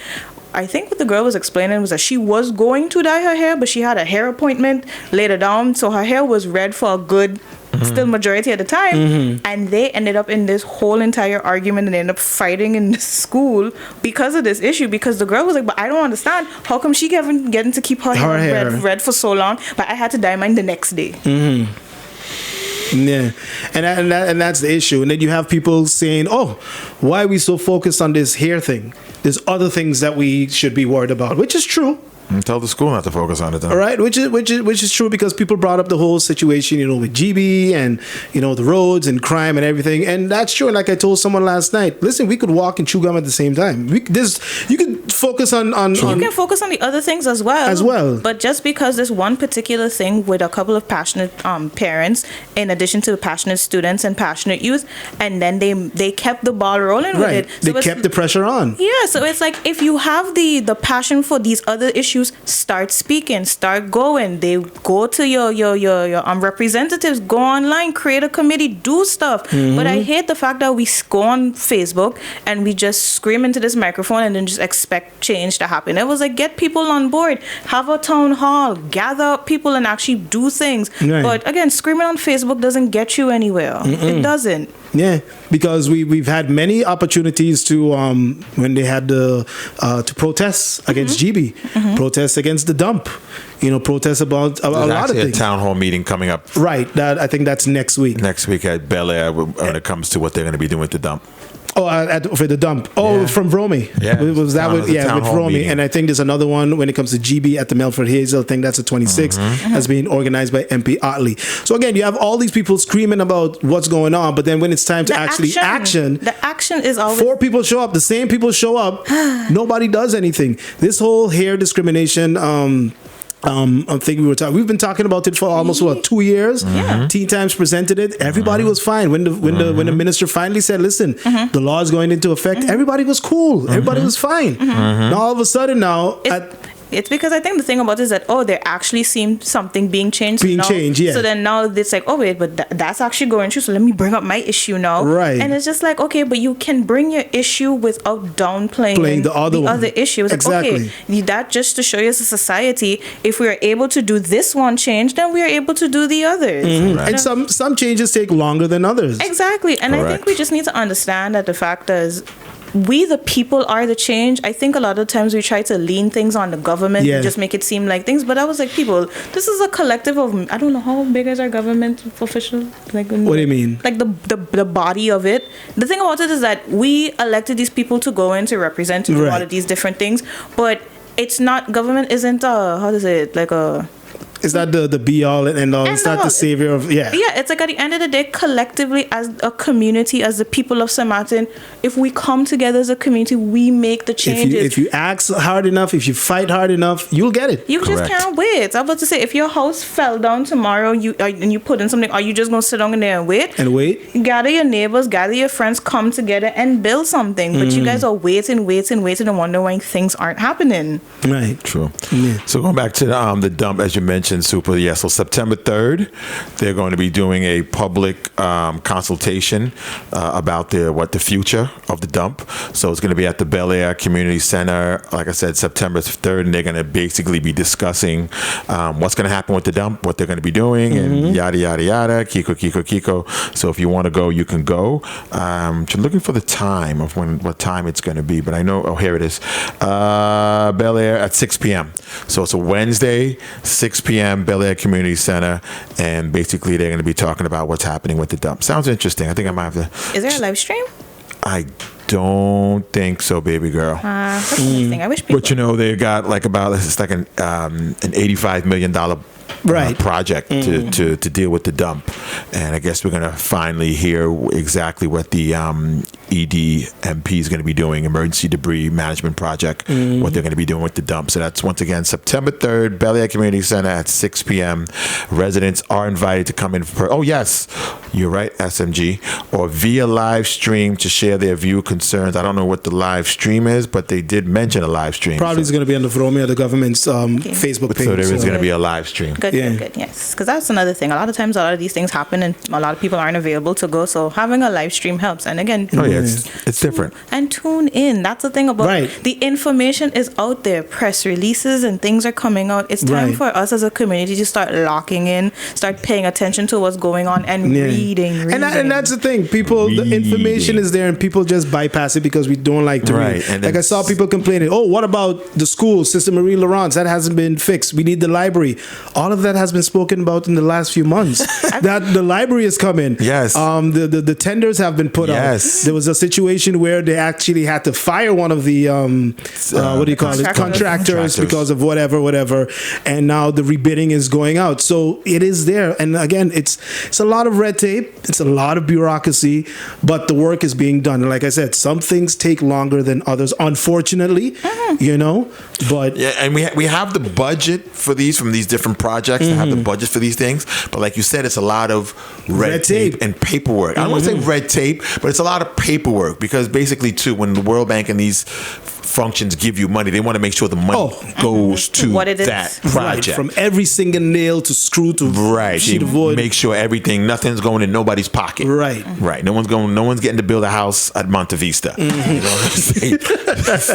I think what the girl was explaining was that she was going to dye her hair, but she had a hair appointment later down, so her hair was red for a good still majority of the time, and they ended up in this whole entire argument, and they ended up fighting in the school because of this issue, because the girl was like, but I don't understand, how come she getting to keep her hair red for so long, but I had to dye mine the next day. Yeah, and that's the issue. And then you have people saying, why are we so focused on this hair thing? There's other things that we should be worried about, which is true. And tell the school not to focus on it, then. All right, which is true, because people brought up the whole situation, with GB and the roads and crime and everything, and that's true. And like I told someone last night, listen, we could walk and chew gum at the same time. You could focus on you can focus on the other things as well. But just because there's one particular thing with a couple of passionate parents, in addition to passionate students and passionate youth, and then they kept the ball rolling with it. So they kept the pressure on. Yeah, so it's like if you have the passion for these other issues, start speaking, start going. They go to your representatives, go online, create a committee, do stuff. But I hate the fact that we go on Facebook and we just scream into this microphone and then just expect change to happen. It was like, get people on board, have a town hall, gather up people and actually do things. Right. But again, screaming on Facebook doesn't get you anywhere. It doesn't. Yeah, because we've had many opportunities to when they had to protest against GB, protest against the dump, protest about a lot of things. A town hall meeting coming up. Right, I think that's next week. Next week at Bel Air, when it comes to what they're going to be doing with the dump. For the dump. From Romy. Yeah. Was that with Romy? Meeting. And I think there's another one when it comes to GB at the Melford Hazel. I think that's a 26 that's being organized by MP Otley. So again, you have all these people screaming about what's going on, but then when it's time to action, the action is always 4 people show up. The same people show up. Nobody does anything. This whole hair discrimination. I think we've been talking about it for almost 2 years. Teen Times presented it. Everybody was fine when the minister finally said, "Listen, the law is going into effect." Everybody was cool. Everybody was fine. Now all of a sudden, It's because I think the thing about it is that, there actually seems something being changed. Yeah. So then now it's like, wait, but that's actually going through. So let me bring up my issue now. Right. And it's just like, okay, but you can bring your issue without downplaying the other issue. It's exactly. like, okay, that just to show you as a society, if we are able to do this one change, then we are able to do the others. Right. And some changes take longer than others. Exactly. And I think we just need to understand that the fact is, we the people are the change. I think a lot of times we try to lean things on the government and just make it seem like things, but I was like, people, this is a collective of, I don't know how big is our government official, like, what do you mean? Like the body of it. The thing about it is that we elected these people to go in to represent, to do all of these different things, but it's not, government isn't how to say it, like a, it's not the be all and end all. It's not the savior of it's like at the end of the day, collectively as a community, as the people of St.Maarten, if we come together as a community, we make the changes. If you ask hard enough, if you fight hard enough, you'll get it. You just can't wait. I was about to say, if your house fell down tomorrow, and you put in something, are you just gonna sit down in there and wait? Gather your neighbors, gather your friends, come together and build something. But you guys are waiting and wonder why things aren't happening. Right. True. Yeah. So going back to the dump, as you mentioned, Suppa, so September 3rd, they're going to be doing a public consultation about the future of the dump. So it's going to be at the Bel Air Community Center, like I said, September 3rd, and they're going to basically be discussing what's going to happen with the dump, what they're going to be doing, and yada, yada, yada, Kiko. So if you want to go, you can go. I'm looking for the time of what time it's going to be, but I know, here it is. Bel Air at 6 p.m. So it's a Wednesday, 6 p.m., Bel Air Community Center, and basically they're going to be talking about what's happening with the dump. Sounds interesting. I think I might have to. Is there a live stream? I don't think so, baby girl. That's interesting. I wish people. But they got it's like an $85 million project to deal with the dump, and I guess we're gonna finally hear exactly what the EDMP is going to be doing, Emergency Debris Management Project, what they're going to be doing with the dump. So that's once again September 3rd, Bel Air Community Center at 6 p.m. Residents are invited to come in oh yes, you're right, SMG, or via live stream to share their view concerns. I don't know what the live stream is, but they did mention a live stream. Probably it's going to be on the Vromia, the government's Facebook page. So there is going to be a live stream. Good, yes. Because that's another thing. A lot of times, a lot of these things happen, and a lot of people aren't available to go. So having a live stream helps. And again, it's different. And tune in. That's the thing about the information is out there. Press releases and things are coming out. It's time for us as a community to start locking in, start paying attention to what's going on, and reading. And that's the thing. People, the information is there, and people just bypass it because we don't like to read. And like I saw people complaining, what about the school, Sister Marie Laurence? That hasn't been fixed. We need the library. All of that has been spoken about in the last few months. That the library is coming. Yes. The tenders have been put out. There was a situation where they actually had to fire one of the contractors because of whatever, and now the rebidding is going out. So it is there, and again, it's a lot of red tape, it's a lot of bureaucracy, but the work is being done. And like I said, some things take longer than others, unfortunately. But and we have the budget for these from these different projects to have the budget for these things, but like you said, it's a lot of red tape and paperwork. I don't want to say red tape, but it's a lot of paperwork, because basically too, when the World Bank and these functions give you money, they want to make sure the money goes to that project. From every single nail to screw to sheet of wood. Make sure nothing's going in nobody's pocket. Right. No one's getting to build a house at Monte Vista. You know what I'm saying?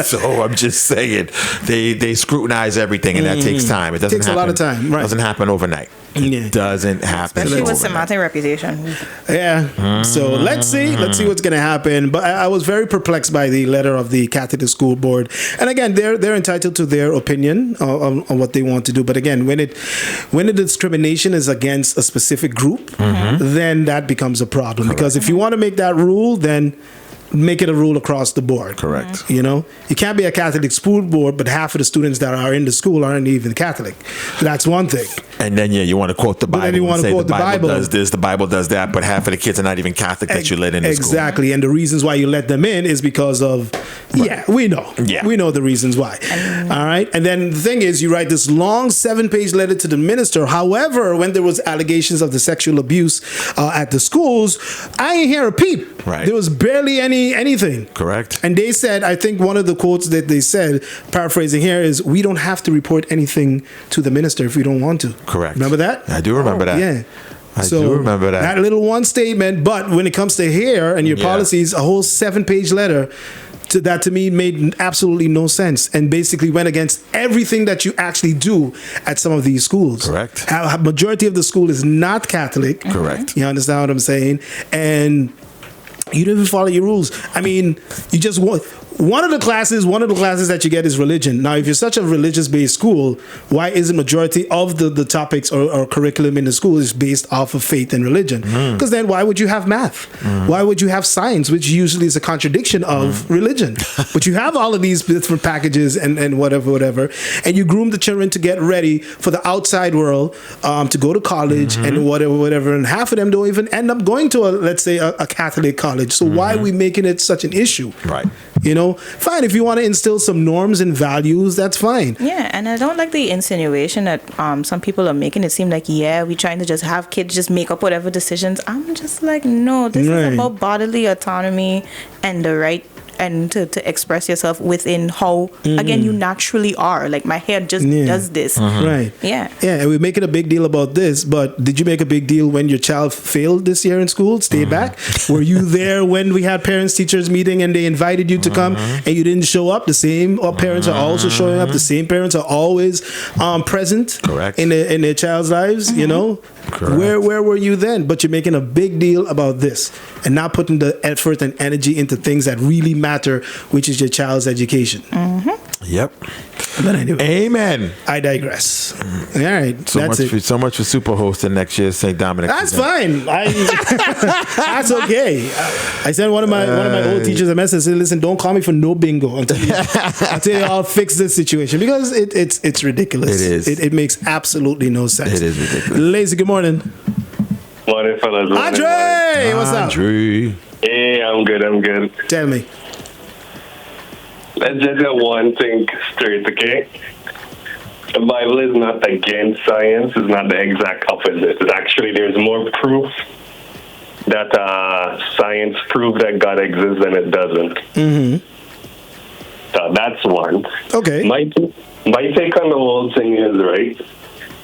So I'm just saying they scrutinize everything, and that takes time. It takes a lot of time. Right. It doesn't happen overnight. It doesn't happen. Especially with St.Maarten reputation. So let's see what's going to happen. But I was very perplexed by the letter of the Catholic School Board. And again, they're entitled to their opinion on what they want to do. But again, when the discrimination is against a specific group, then that becomes a problem. Correct. Because if you want to make that rule, then make it a rule across the board. Correct. You can't be a Catholic school board, but half of the students that are in the school aren't even Catholic. That's one thing. And then you want to quote the Bible. then you want to quote the the Bible does this, the Bible does that, but half of the kids are not even Catholic that you let in the school. Exactly, and the reasons why you let them in is because of we know. Yeah. We know the reasons why. All right, and then the thing is, you write this long 7-page letter to the minister. However, when there was allegations of the sexual abuse at the schools, I ain't hear a peep. Right. There was barely anything. Correct. And they said, I think one of the quotes that they said, paraphrasing here, is, we don't have to report anything to the minister if we don't want to. Correct. Remember that? I do remember that. Yeah. I do remember that. That little one statement, but when it comes to hair and your policies, a whole 7-page letter to me made absolutely no sense and basically went against everything that you actually do at some of these schools. Correct. A majority of the school is not Catholic. Correct. You understand what I'm saying? And you don't even follow your rules. I mean, you just want... One of the classes that you get is religion. Now, if you're such a religious-based school, why isn't majority of the topics or curriculum in the school is based off of faith and religion? Because then why would you have math? Why would you have science, which usually is a contradiction of religion? But you have all of these different packages and whatever, and you groom the children to get ready for the outside world, to go to college and whatever, and half of them don't even end up going to let's say a Catholic college. So why are we making it such an issue? Right. You know, fine, if you want to instill some norms and values, that's fine. Yeah, and I don't like the insinuation that some people are making it seem like, we're trying to just have kids just make up whatever decisions. I'm just like, no, this is about bodily autonomy and the right and to express yourself within how, again, you naturally are. Like, my hair just does this. Right. Yeah. Yeah, and we're making a big deal about this, but did you make a big deal when your child failed this year in school, stayed back? Were you there when we had parents-teachers meeting and they invited you to come and you didn't show up? The same parents are also showing up. The same parents are always present. Correct. in their child's lives, you know? Correct. Where were you then? But you're making a big deal about this and not putting the effort and energy into things that really matter, which is your child's education. Yep. But anyway, Amen. I digress. All right, So much for super hosting next year, St. Dominic. That's fine. That's okay. I sent one of my old teachers a message. Said, "Listen, don't call me for no bingo until you all fix this situation, because it's ridiculous. It is. It makes absolutely no sense. It is ridiculous. Lazy, good morning. Morning, fellas. Andre, what's up? Andre. Hey, I'm good. Tell me. Let's just get one thing straight, okay? The Bible is not against science. It's not the exact opposite. It's actually, there's more proof that science proved that God exists than it doesn't. So that's one. Okay. My take on the whole thing is, right,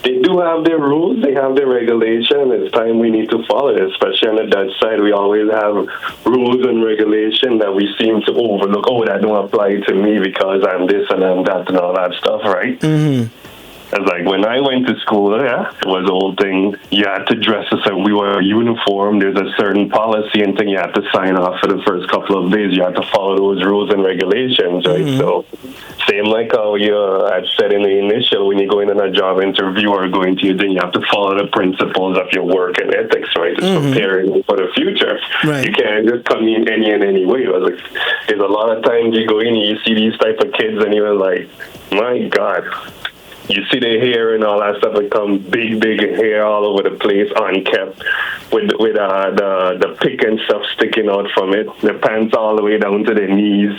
they do have their rules, they have their regulation. It's time we need to follow it, especially on the Dutch side. We always have rules and regulation that we seem to overlook. Oh, that don't apply to me because I'm this and I'm that and all that stuff, right? It's like when I went to school, it was the whole thing. You had to dress as if we were uniform. There's a certain policy and thing you have to sign off for the first couple of days. You have to follow those rules and regulations, right? So, same like how you had said in the initial, when you go in on a job interview or going to your thing, you have to follow the principles of your work and ethics, right? It's preparing you for the future. Right. You can't just come in any way. It was like, there's a lot of times you go in and you see these type of kids and you're like, my God. You see the hair and all that stuff become big hair all over the place, unkept, with the pick and stuff sticking out from it. The pants all the way down to the knees.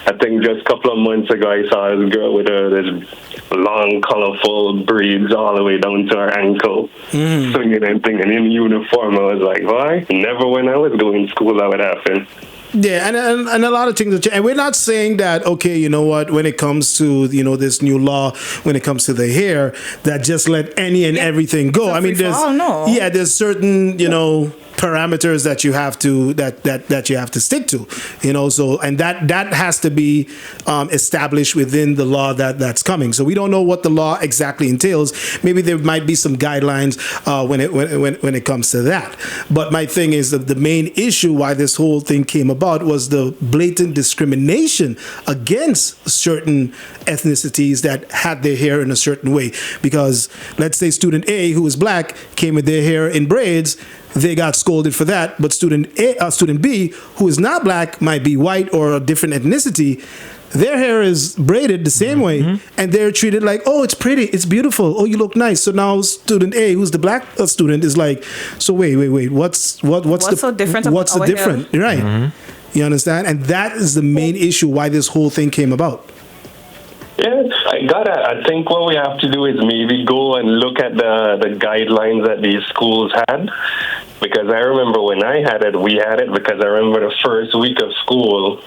I think just a couple of months ago I saw this girl with this long, colorful braids all the way down to her ankle, swinging and thing, and in uniform. I was like, why? Never when I was going to school that would happen. Yeah, and a lot of things, and we're not saying that, okay, you know what, when it comes to, you know, this new law, when it comes to the hair, that just let any and everything go. I mean, there's certain, you know, parameters that you have to stick to, you know, so, and that has to be established within the law that's coming. So we don't know what the law exactly entails. Maybe there might be some guidelines when it comes to that. But my thing is that the main issue why this whole thing came about was the blatant discrimination against certain ethnicities that had their hair in a certain way. Because let's say student A, who was black, came with their hair in braids, they got scolded for that. But student B, who is not black, might be white or a different ethnicity. Their hair is braided the same way, and they're treated like, oh, it's pretty, it's beautiful, oh, you look nice. So now student A, who's the black student, is like, so wait, what's so different about what's the our different, right? You understand? And that is the main issue why this whole thing came about. Yeah, I think what we have to do is maybe go and look at the guidelines that these schools had. Because I remember when I had it, we had it, because I remember the first week of school,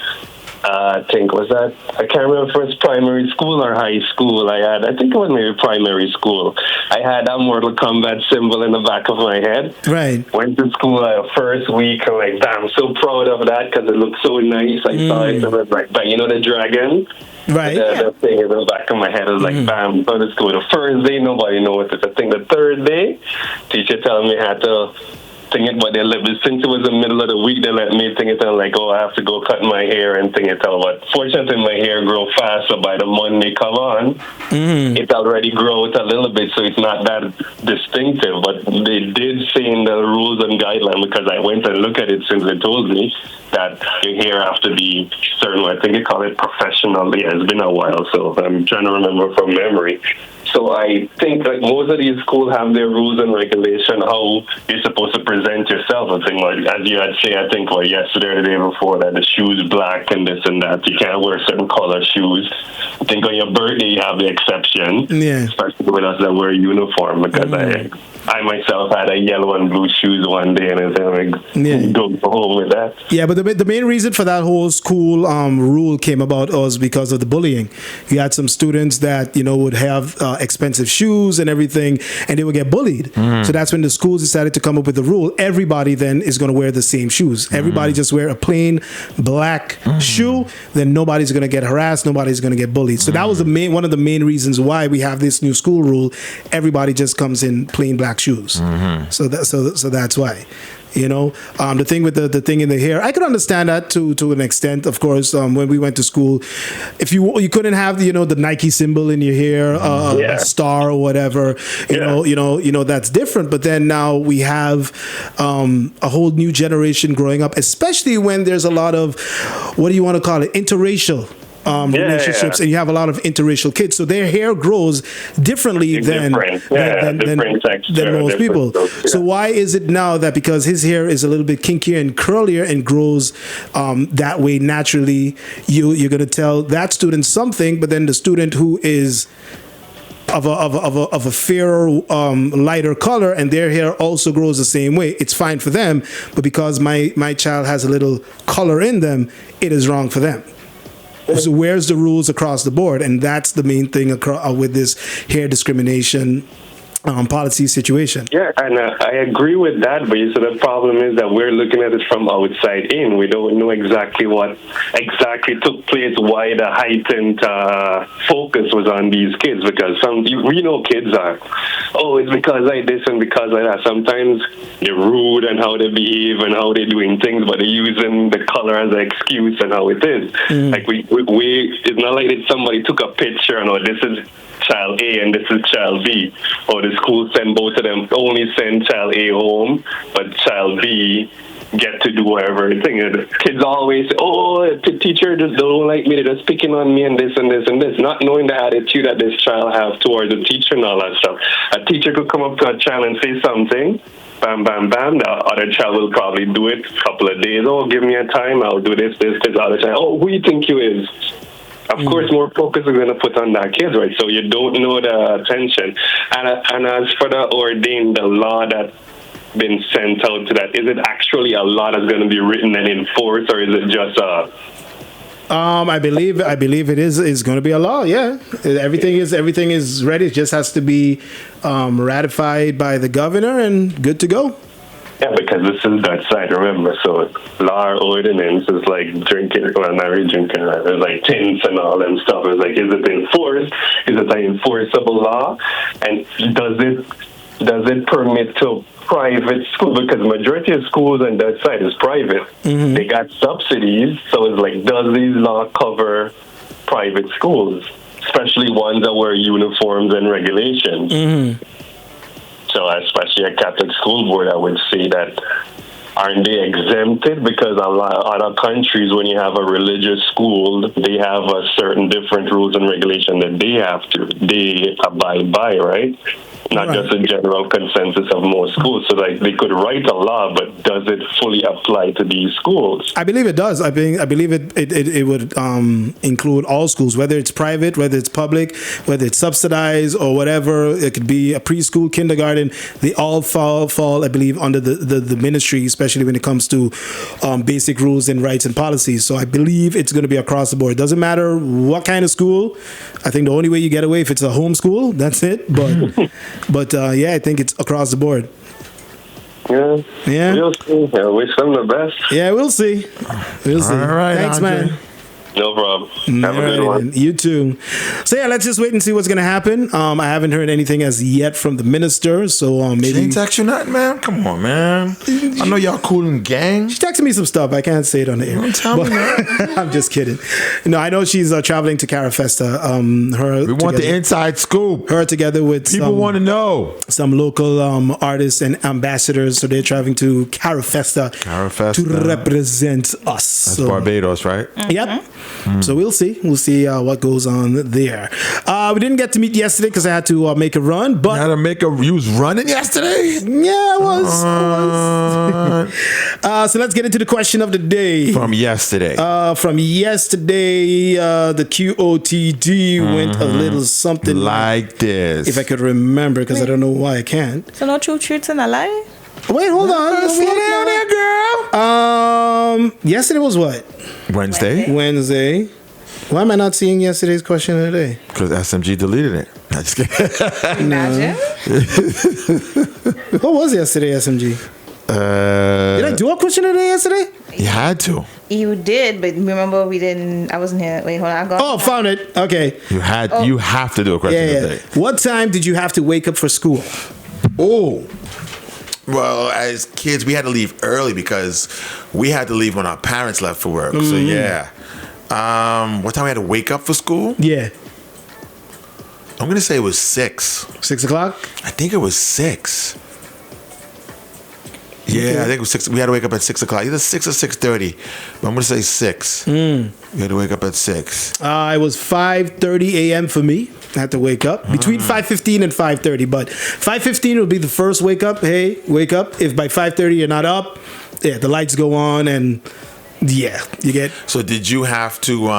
I think I can't remember if it was primary school or high school. I think it was maybe primary school. I had that Mortal Kombat symbol in the back of my head. Right. Went to school first week, and like, damn, I'm so proud of that because it looked so nice. I saw it, and it was like, but you know the dragon? Right. The thing in the back of my head was like, bam, go to school. The first day, nobody knows it. I think the third day, teacher telling me I had to thing it, but since it was the middle of the week, they let me think it out like, oh, I have to go cut my hair and thing it out. But fortunately, my hair grow fast, so by the Monday come on, it already grows a little bit, so it's not that distinctive. But they did say in the rules and guidelines, because I went and looked at it since they told me, that your hair have to be certain. I think they call it professional. Yeah, it's been a while, so I'm trying to remember from memory. So I think like most of these schools have their rules and regulation how you're supposed to present yourself. I think like as you had said, I think yesterday or the day before that the shoes black and this and that. You can't wear certain color shoes. I think on your birthday you have the exception. Yeah. Especially with us that wear uniform, because I myself had a yellow and blue shoes one day, and I think like go home with that. Yeah, but the main reason for that whole school rule came about was because of the bullying. You had some students that would have expensive shoes and everything, and they would get bullied. So that's when the schools decided to come up with the rule. Everybody then is going to wear the same shoes. Everybody just wear a plain black shoe. Then nobody's going to get harassed. Nobody's going to get bullied. So that was one of the main reasons why we have this new school rule. Everybody just comes in plain black shoes. So that's why. The thing with the thing in the hair, I could understand that to an extent. Of course, when we went to school, if you couldn't have the Nike symbol in your hair, a star or whatever, that's different. But then now we have a whole new generation growing up, especially when there's a lot of, what do you want to call it, interracial relationships, and you have a lot of interracial kids, so their hair grows differently than most people. So why is it now that because his hair is a little bit kinkier and curlier and grows that way naturally, you're going to tell that student something, but then the student who is of a fairer, lighter color, and their hair also grows the same way, it's fine for them, but because my child has a little color in them, it is wrong for them. So where's the rules across the board? And that's the main thing with this hair discrimination policy situation. Yeah, and I agree with that, but so the problem is that we're looking at it from outside in. We don't know exactly what took place, why the heightened focus was on these kids, because kids are, it's because I this and because I that. Sometimes they're rude and how they behave and how they're doing things, but they're using the color as an excuse and how it is. Like we it's not like that somebody took a picture and this is child A and this is child B, or the school send both of them, only send child A home, but child B get to do whatever thing. Kids always say, the teacher just don't like me, they're just picking on me and this and this and this, not knowing the attitude that this child have towards the teacher and all that stuff. A teacher could come up to a child and say something, bam, bam, bam, the other child will probably do it a couple of days, give me a time, I'll do this, the other child, who you think you is? Of course, more focus is going to put on that kids, right? So you don't know the attention. And as for the law that's been sent out to that, is it actually a law that's going to be written and enforced, or is it just a... I believe it is going to be a law. Yeah, everything is ready. It just has to be ratified by the governor and good to go. Yeah, because this is that side, remember. So law or ordinance is like drinking, well, not really drinking, right? There's like tints and all that stuff. It's like, is it enforced? Is it an enforceable law? And does it permit to private school? Because the majority of schools on that side is private. They got subsidies. So it's like, does these laws cover private schools, especially ones that wear uniforms and regulations? So especially a Catholic school board, I would say that aren't they exempted? Because a lot of other countries, when you have a religious school, they have a certain different rules and regulation that they abide by, right? Not Right. just a general consensus of most schools. So like they could write a law, but does it fully apply to these schools? I believe it does. I believe it would include all schools, whether it's private, whether it's public, whether it's subsidized or whatever. It could be a preschool, kindergarten. They all fall I believe, under the ministry, especially when it comes to basic rules and rights and policies. So I believe it's going to be across the board. It doesn't matter what kind of school. I think the only way you get away if it's a home school, that's it. But yeah, I think it's across the board. Yeah. Yeah. We'll see. I wish them the best. Yeah, we'll see. We'll see. All right, Thanks, Andre. man. No problem. Have a good Alrighty one. then. You too. So yeah, let's just wait and see what's gonna happen. I haven't heard anything as yet from the minister, so She maybe ain't text you nothing, man? Come on, man. I know y'all cool and gang. she texted me some stuff. I can't say it on the air. Don't tell me that. I'm just kidding. No, I know she's traveling to Carafesta. We want the inside scoop. her together with People want to know. some local artists and ambassadors. So they're traveling to Carafesta to represent us. That's So, Barbados, right? yep. So we'll see. We'll see what goes on there. We didn't get to meet yesterday because I had to make a run, You but had to make you was running yesterday? yeah, I was. So let's get into the question of the day. From yesterday. From yesterday, the QOTD went a little something like this. if I could remember, because I don't know why I can't. So no true truths and a lie? Wait, hold on. Slow down there, girl. Yesterday was what? Wednesday. Wednesday. Why am I not seeing yesterday's question of the day? Because SMG deleted it. I just kidding. Imagine. What was yesterday, SMG? Did I do a question of the day yesterday? You had to. You did, but remember we didn't. I wasn't here. Wait, hold on. Oh, found it. Okay. You had. You have to do a question of the Yeah. day. What time did you have to wake up for school? Oh. Well, as kids, we had to leave early because we had to leave when our parents left for work. So yeah. What time we had to wake up for school? Yeah. I'm gonna say it was 6. 6 o'clock? I think it was 6. Yeah, I think it was 6. We had to wake up at 6 o'clock, either 6 or 6:30. But I'm gonna say 6. We had to wake up at 6. It was 5:30 a.m. for me. I had to wake up between 5:15 and 5:30. But 5:15 will be the first wake up. Hey, wake up. If by 5:30 you're not up, yeah, the lights go on and yeah, you get. So did you have to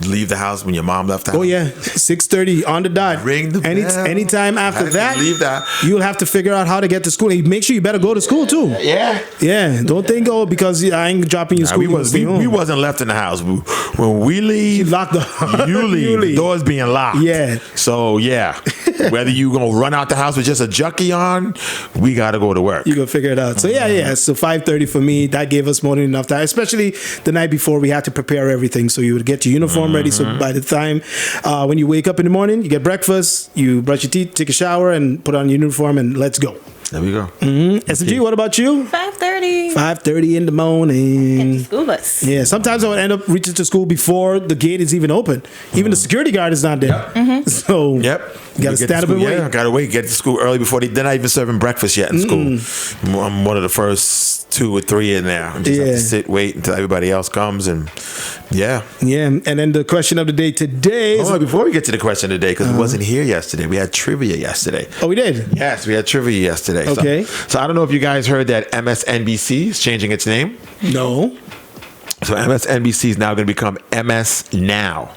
leave the house when your mom left the house? Oh yeah, 6:30 on the dot. Ring the bell. Anytime after Had to that, leave that. you'll have to figure out how to get to school. And make sure you better go to school too. Yeah. Yeah, don't think because I ain't dropping you to Nah, school. we, you was, stay we, home. we wasn't left in the house. When we leave, Lock the you leave. You leave. Doors being locked. Yeah. So yeah, whether you gonna run out the house with just a junkie on, we gotta go to work. You gonna figure it out. So yeah. So 5:30 for me, that gave us more than enough time. Especially the night before, we had to prepare everything. So you would get your uniform ready. So by the time when you wake up in the morning, you get breakfast, you brush your teeth, take a shower, and put on your uniform, and let's go. There we go. SMG, what about you? 5:30. 5:30 in the morning. School bus. Yeah, sometimes I would end up reaching to school before the gate is even open. Even the security guard is not there. So Yep. you gotta stand up and wait. Yeah, gotta wait. Get to school early before they're not even serving breakfast yet in school. I'm one of the first 2 or 3 in there. I just have Yeah. to sit, wait until everybody else comes, and yeah. Yeah, and then the question of the day today is. Oh, before we get to the question today, because we wasn't here yesterday, we had trivia yesterday. Oh, we did. Yes, we had trivia yesterday. So- Okay. So I don't know if you guys heard that MSNBC is changing its name. No. So MSNBC is now going to become MS Now,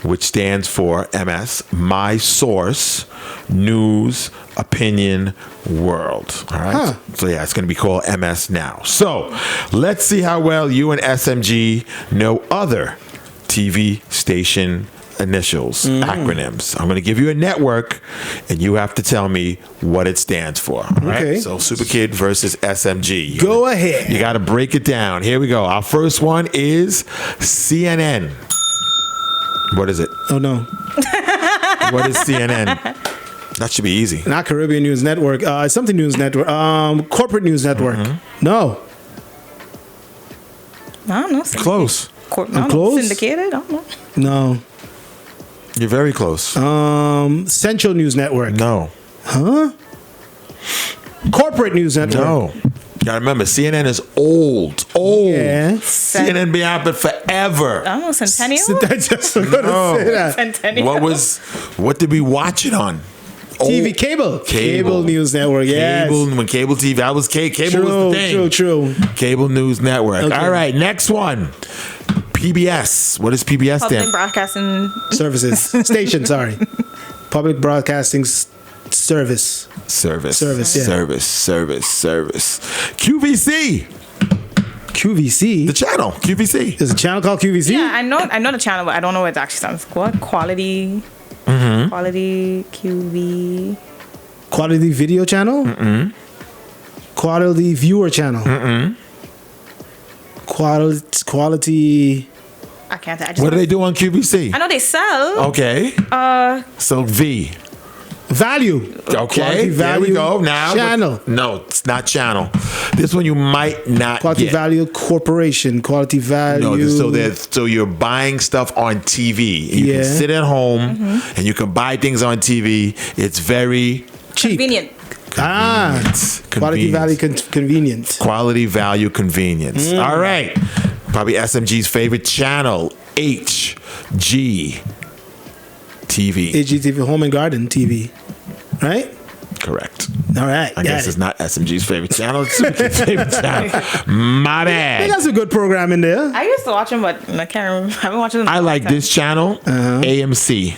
which stands for MS, My Source, News, Opinion, World. All right. Huh. So yeah, it's going to be called MS Now. So let's see how well you and SMG know other TV station initials, acronyms. I'm going to give you a network, and you have to tell me what it stands for. All right. Okay. So Super Kid versus SMG. Go ahead. You got to break it down. Here we go. Our first one is CNN. What is it? Oh no. What is CNN? That should be easy. Not Caribbean News Network. Something News Network. Corporate News Network. No. I don't know. Close. I'm close? Syndicated? I don't know. No. You're very close. Central News Network. No. Huh? corporate news network. No. You gotta remember, CNN is old. Old. Yeah. CNN been out forever. Almost centennial. I just was gonna say that. Centennial. What did we watch it on? TV, cable news network. Yes. When cable TV, that was cable was the thing. True. Cable news network. Okay. All right, next one. PBS. What does PBS Public stand? Broadcasting. Services. Station, sorry. Public Broadcasting Service. Service. Yeah. Service. QVC. QVC. The channel. QVC. There's a channel called QVC? Yeah, I know the channel, but I don't know what it actually stands for. What? Quality. Quality QV. Quality Video Channel? Quality Viewer Channel? Quality. I can't. I just What do they do on QVC? I know they sell. Okay. So V. Value. Okay. Quality There we Value go. Now. Channel. No, it's not channel. This one you might not Quality get. Value Corporation. Quality Value. No, so you're buying stuff on TV. You can sit at home and you can buy things on TV. It's very cheap. Convenient. Quality Value Convenience. Quality value convenience. All right. Probably SMG's favorite channel, HG TV. HGTV, Home and Garden TV. Right? Correct. All right. I guess it's not SMG's favorite channel. It's Superkid's favorite channel. My They bad. got some good program in there. I used to watch them, but I can't remember. I haven't watched them. I like this channel, AMC.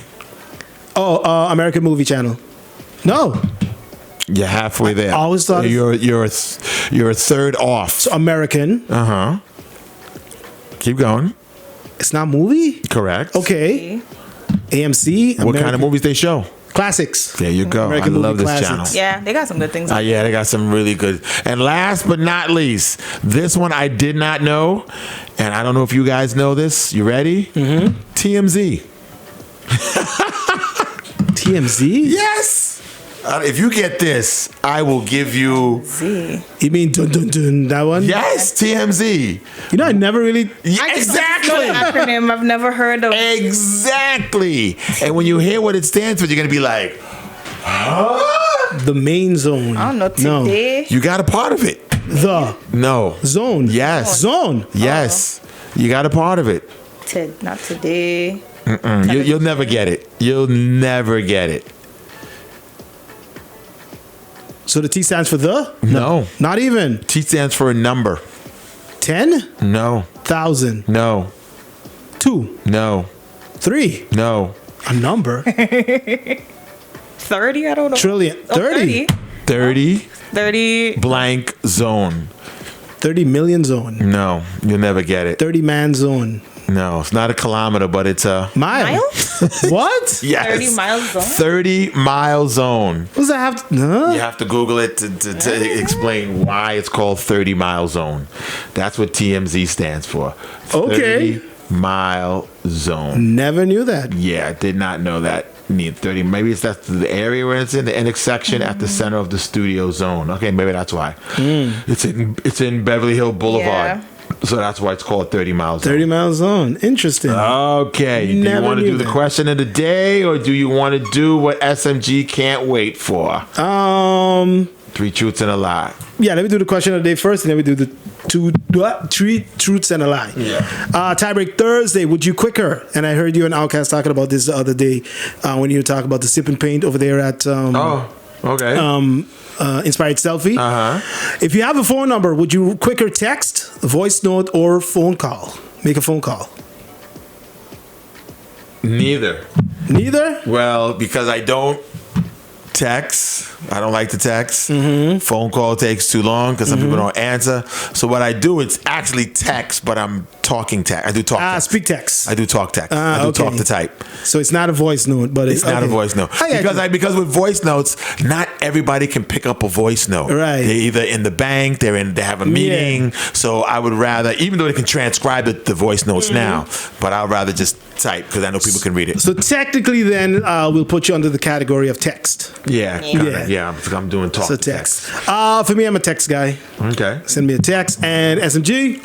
American Movie Channel. No. You're halfway there. I always thought you're a third off. It's American. Keep going. It's not movie? Correct. Okay. AMC. What kind of movies they show? Classics. There you go. American I love movie this classics. channel. Yeah, they got some good things. Yeah, they got some really good. And last but not least, this one I did not know, and I don't know if you guys know this. You ready? TMZ. TMZ? Yes. If you get this, I will give you. Z. You mean dun dun dun, that one? Yes, TMZ. You know, I never really. Yeah, I just know exactly. the acronym. I've never heard of. Exactly. And when you hear what it stands for, you're gonna be like, huh? The main zone. I don't know. Today. You got a part of it. The No. zone. Yes. Zone. Yes. You got a part of it. Not today. You'll never get it. You'll never get it. So the T stands for the? No. Not even. T stands for a number. 10? No. 1,000. No. 2. No. 3. No. A number. 30. I don't know. Trillion. 30. 30 30. blank zone. 30 million zone. No. You'll never get it. 30 man zone. No. It's not a kilometer, but it's a. Mile? What? Yes. 30 mile zone? 30 mile zone. What does that have to. Huh? You have to Google it to explain why it's called 30 mile zone. That's what TMZ stands for. Okay. 30 mile zone. Never knew that. Yeah, I did not know that. Need 30. Maybe that's the area where it's in, the intersection at the center of the studio zone. Okay, maybe that's why. It's in Beverly Hill Boulevard. Yeah. So that's why it's called 30 miles. 30 mile zone. Interesting. Okay. Do you Never want to knew do the that. question of the day, or do you want to do what SMG can't wait for? 3 truths and a lie. Yeah, let me do the question of the day first, and then we do the 3 truths and a lie. Yeah. Tiebreak Thursday. Would you quicker? And I heard you and Outcast talking about this the other day when you were talking about the sip and paint over there at Okay. Inspired Selfie. If you have a phone number, would you quicker text, voice note, or phone call? Make a phone call. Neither. Neither? Well, because I don't text. I don't like to text. Phone call takes too long because some people don't answer. So what I do, it's actually text, but I'm talking text. I do talk text. Speak text. I do talk text. I do talk to type. So it's not a voice note, but It's not a voice note. Because with voice notes, not everybody can pick up a voice note. Right. They're either in the bank, they have a meeting. So I would rather, even though they can transcribe the voice notes now, but I'd rather just type because I know people can read it. So technically, then we'll put you under the category of text. Yeah. I'm doing talk So to text. For me, I'm a text guy. Okay. Send me a text. And SMG?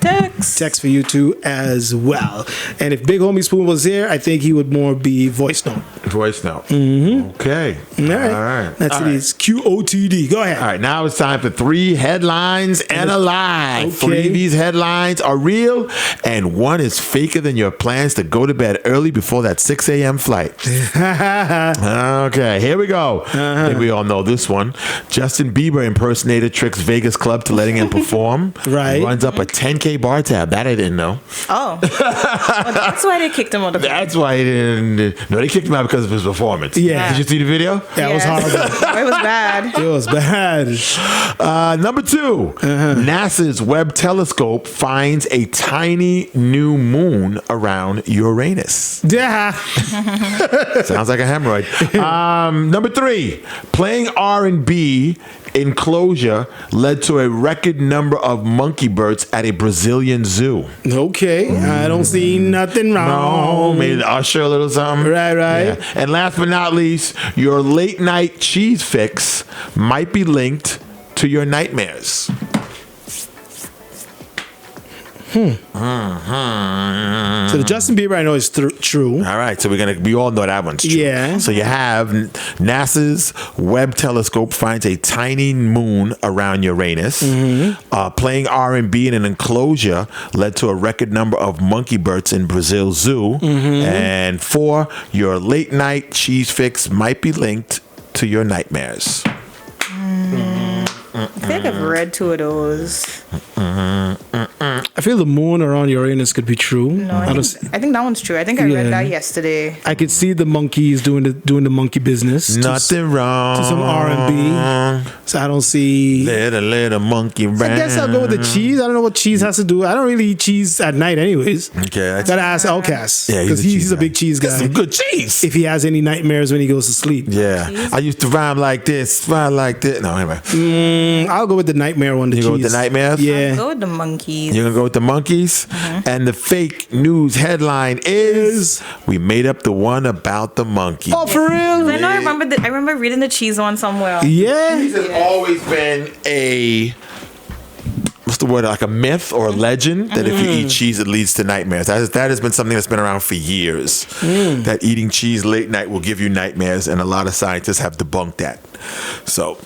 Text for you too as well. And if Big Homie Spoon was here, I think he would more be voice note. Voice note. Okay. All right. All right. That's All it. right. Is QOTD. Go ahead. All right, now it's time for 3 headlines and a lie. Okay. 3 of these headlines are real, and 1 is faker than your plans to go to bed early before that 6 a.m. flight. Okay, here we go. I think we all know this one. Justin Bieber impersonator tricks Vegas club to letting him perform. Right. Runs up a 10K bar tab. That I didn't know. Oh. Well, that's why they kicked him out of the That's why he didn't. No, they kicked him out because of his performance. Yeah. Did you see the video? Yeah, it was horrible. It was bad. It was bad. Number 2, NASA's Webb telescope finds a tiny new moon around Uranus. Yeah. Sounds like a hemorrhoid. Number 3, playing R&B enclosure led to a record number of monkey birds at a Brazilian zoo. Okay. I don't see nothing wrong. No, maybe usher a little something. Right. Yeah. And last but not least, your late night cheese fix might be linked to your nightmares. So the Justin Bieber I know is true. All right, so we all know that one's true. Yeah. So you have NASA's Webb telescope finds a tiny moon around Uranus. Playing R&B in an enclosure led to a record number of monkey birds in Brazil Zoo. And 4, your late night cheese fix might be linked to your nightmares. I think I've read 2 of those. I feel the moon around Uranus could be true. No, I think that one's true. I think I read that yesterday. I could see the monkeys doing the monkey business. Nothing wrong. To some R&B. So I don't see. Little monkey I guess I'll go with the cheese. I don't know what cheese has to do. I don't really eat cheese at night anyways. Okay. Gotta ask Outcast. Yeah, because he's a big cheese guy. That's some good cheese. If he has any nightmares when he goes to sleep. Yeah. I used to rhyme like this, rhyme like this. No, anyway. I'll go with the nightmare one. The You cheese. go with the nightmares? Yeah. Go with the monkeys. You're going to go with the monkeys? And the fake news headline is we made up the one about the monkey. Oh, for real? I know. I remember reading the cheese one somewhere. Yeah. Cheese has always been what's the word, like a myth or a legend that if you eat cheese, it leads to nightmares. That has been something that's been around for years. That eating cheese late night will give you nightmares, and a lot of scientists have debunked that. So,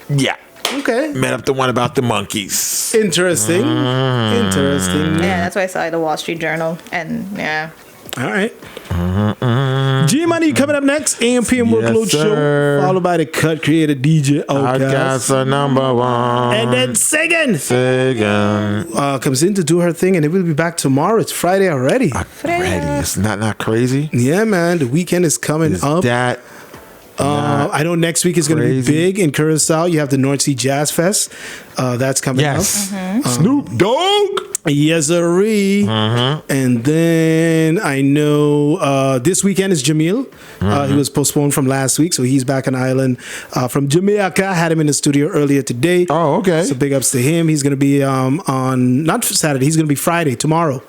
yeah. Okay. Made up the one about the monkeys. Interesting. Interesting. Yeah, that's why I saw it in the Wall Street Journal. And yeah. All right. G Money coming up next. AMPM Workload sir. Show. Followed by the Cut Creator DJ Outcast. Outcasts are number 1. And then Sagan comes in to do her thing, and it will be back tomorrow. It's Friday already. Already. It's not crazy. Yeah, man. The weekend is coming Is up. that I know next week is going to be big in Curacao. You have the North Sea Jazz Fest. That's coming up. Snoop Dogg. Yes, sirree. And then I know this weekend is Jamil. He was postponed from last week, so he's back on island from Jamaica. Had him in the studio earlier today. Oh, okay. So big ups to him. He's going to be on not Saturday. He's going to be Friday, tomorrow,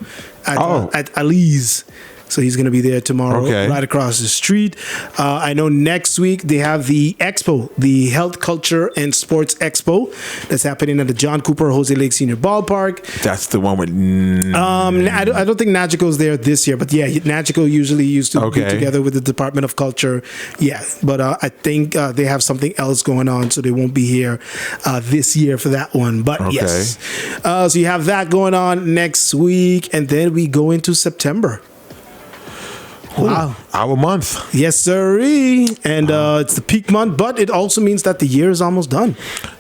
at Ali's. So he's going to be there tomorrow, right across the street. I know next week they have the expo, the Health, Culture, and Sports Expo that's happening at the John Cooper Jose Lake Senior Ballpark. That's the one with... I don't think Nagico's there this year, but yeah, Nagico usually used to be together with the Department of Culture. Yeah, but I think they have something else going on, so they won't be here this year for that one. But yes. So you have that going on next week, and then we go into September. Wow. Our month. Yes, sirree. And it's the peak month, but it also means that the year is almost done.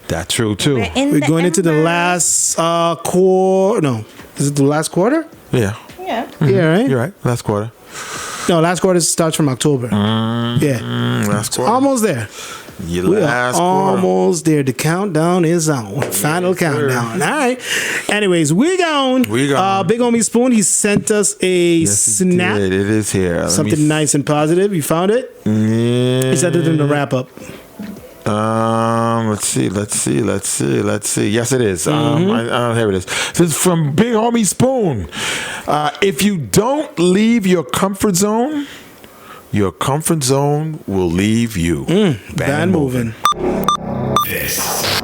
That's true, too. We're going into the last quarter. No. Is it the last quarter? Yeah. Yeah. Yeah, right? You're right. Last quarter. No, last quarter starts from October. Yeah. Last quarter. Almost there. We are almost there. The countdown is on. Final countdown. All right. Anyways, we gone. Big Homie Spoon, he sent us a snap. It is here. Something nice and positive. You found it? Yeah. He said it in the wrap up. Let's see. Yes, it is. Here it is. This is from Big Homie Spoon. If you don't leave your comfort zone will leave you. Band moving. This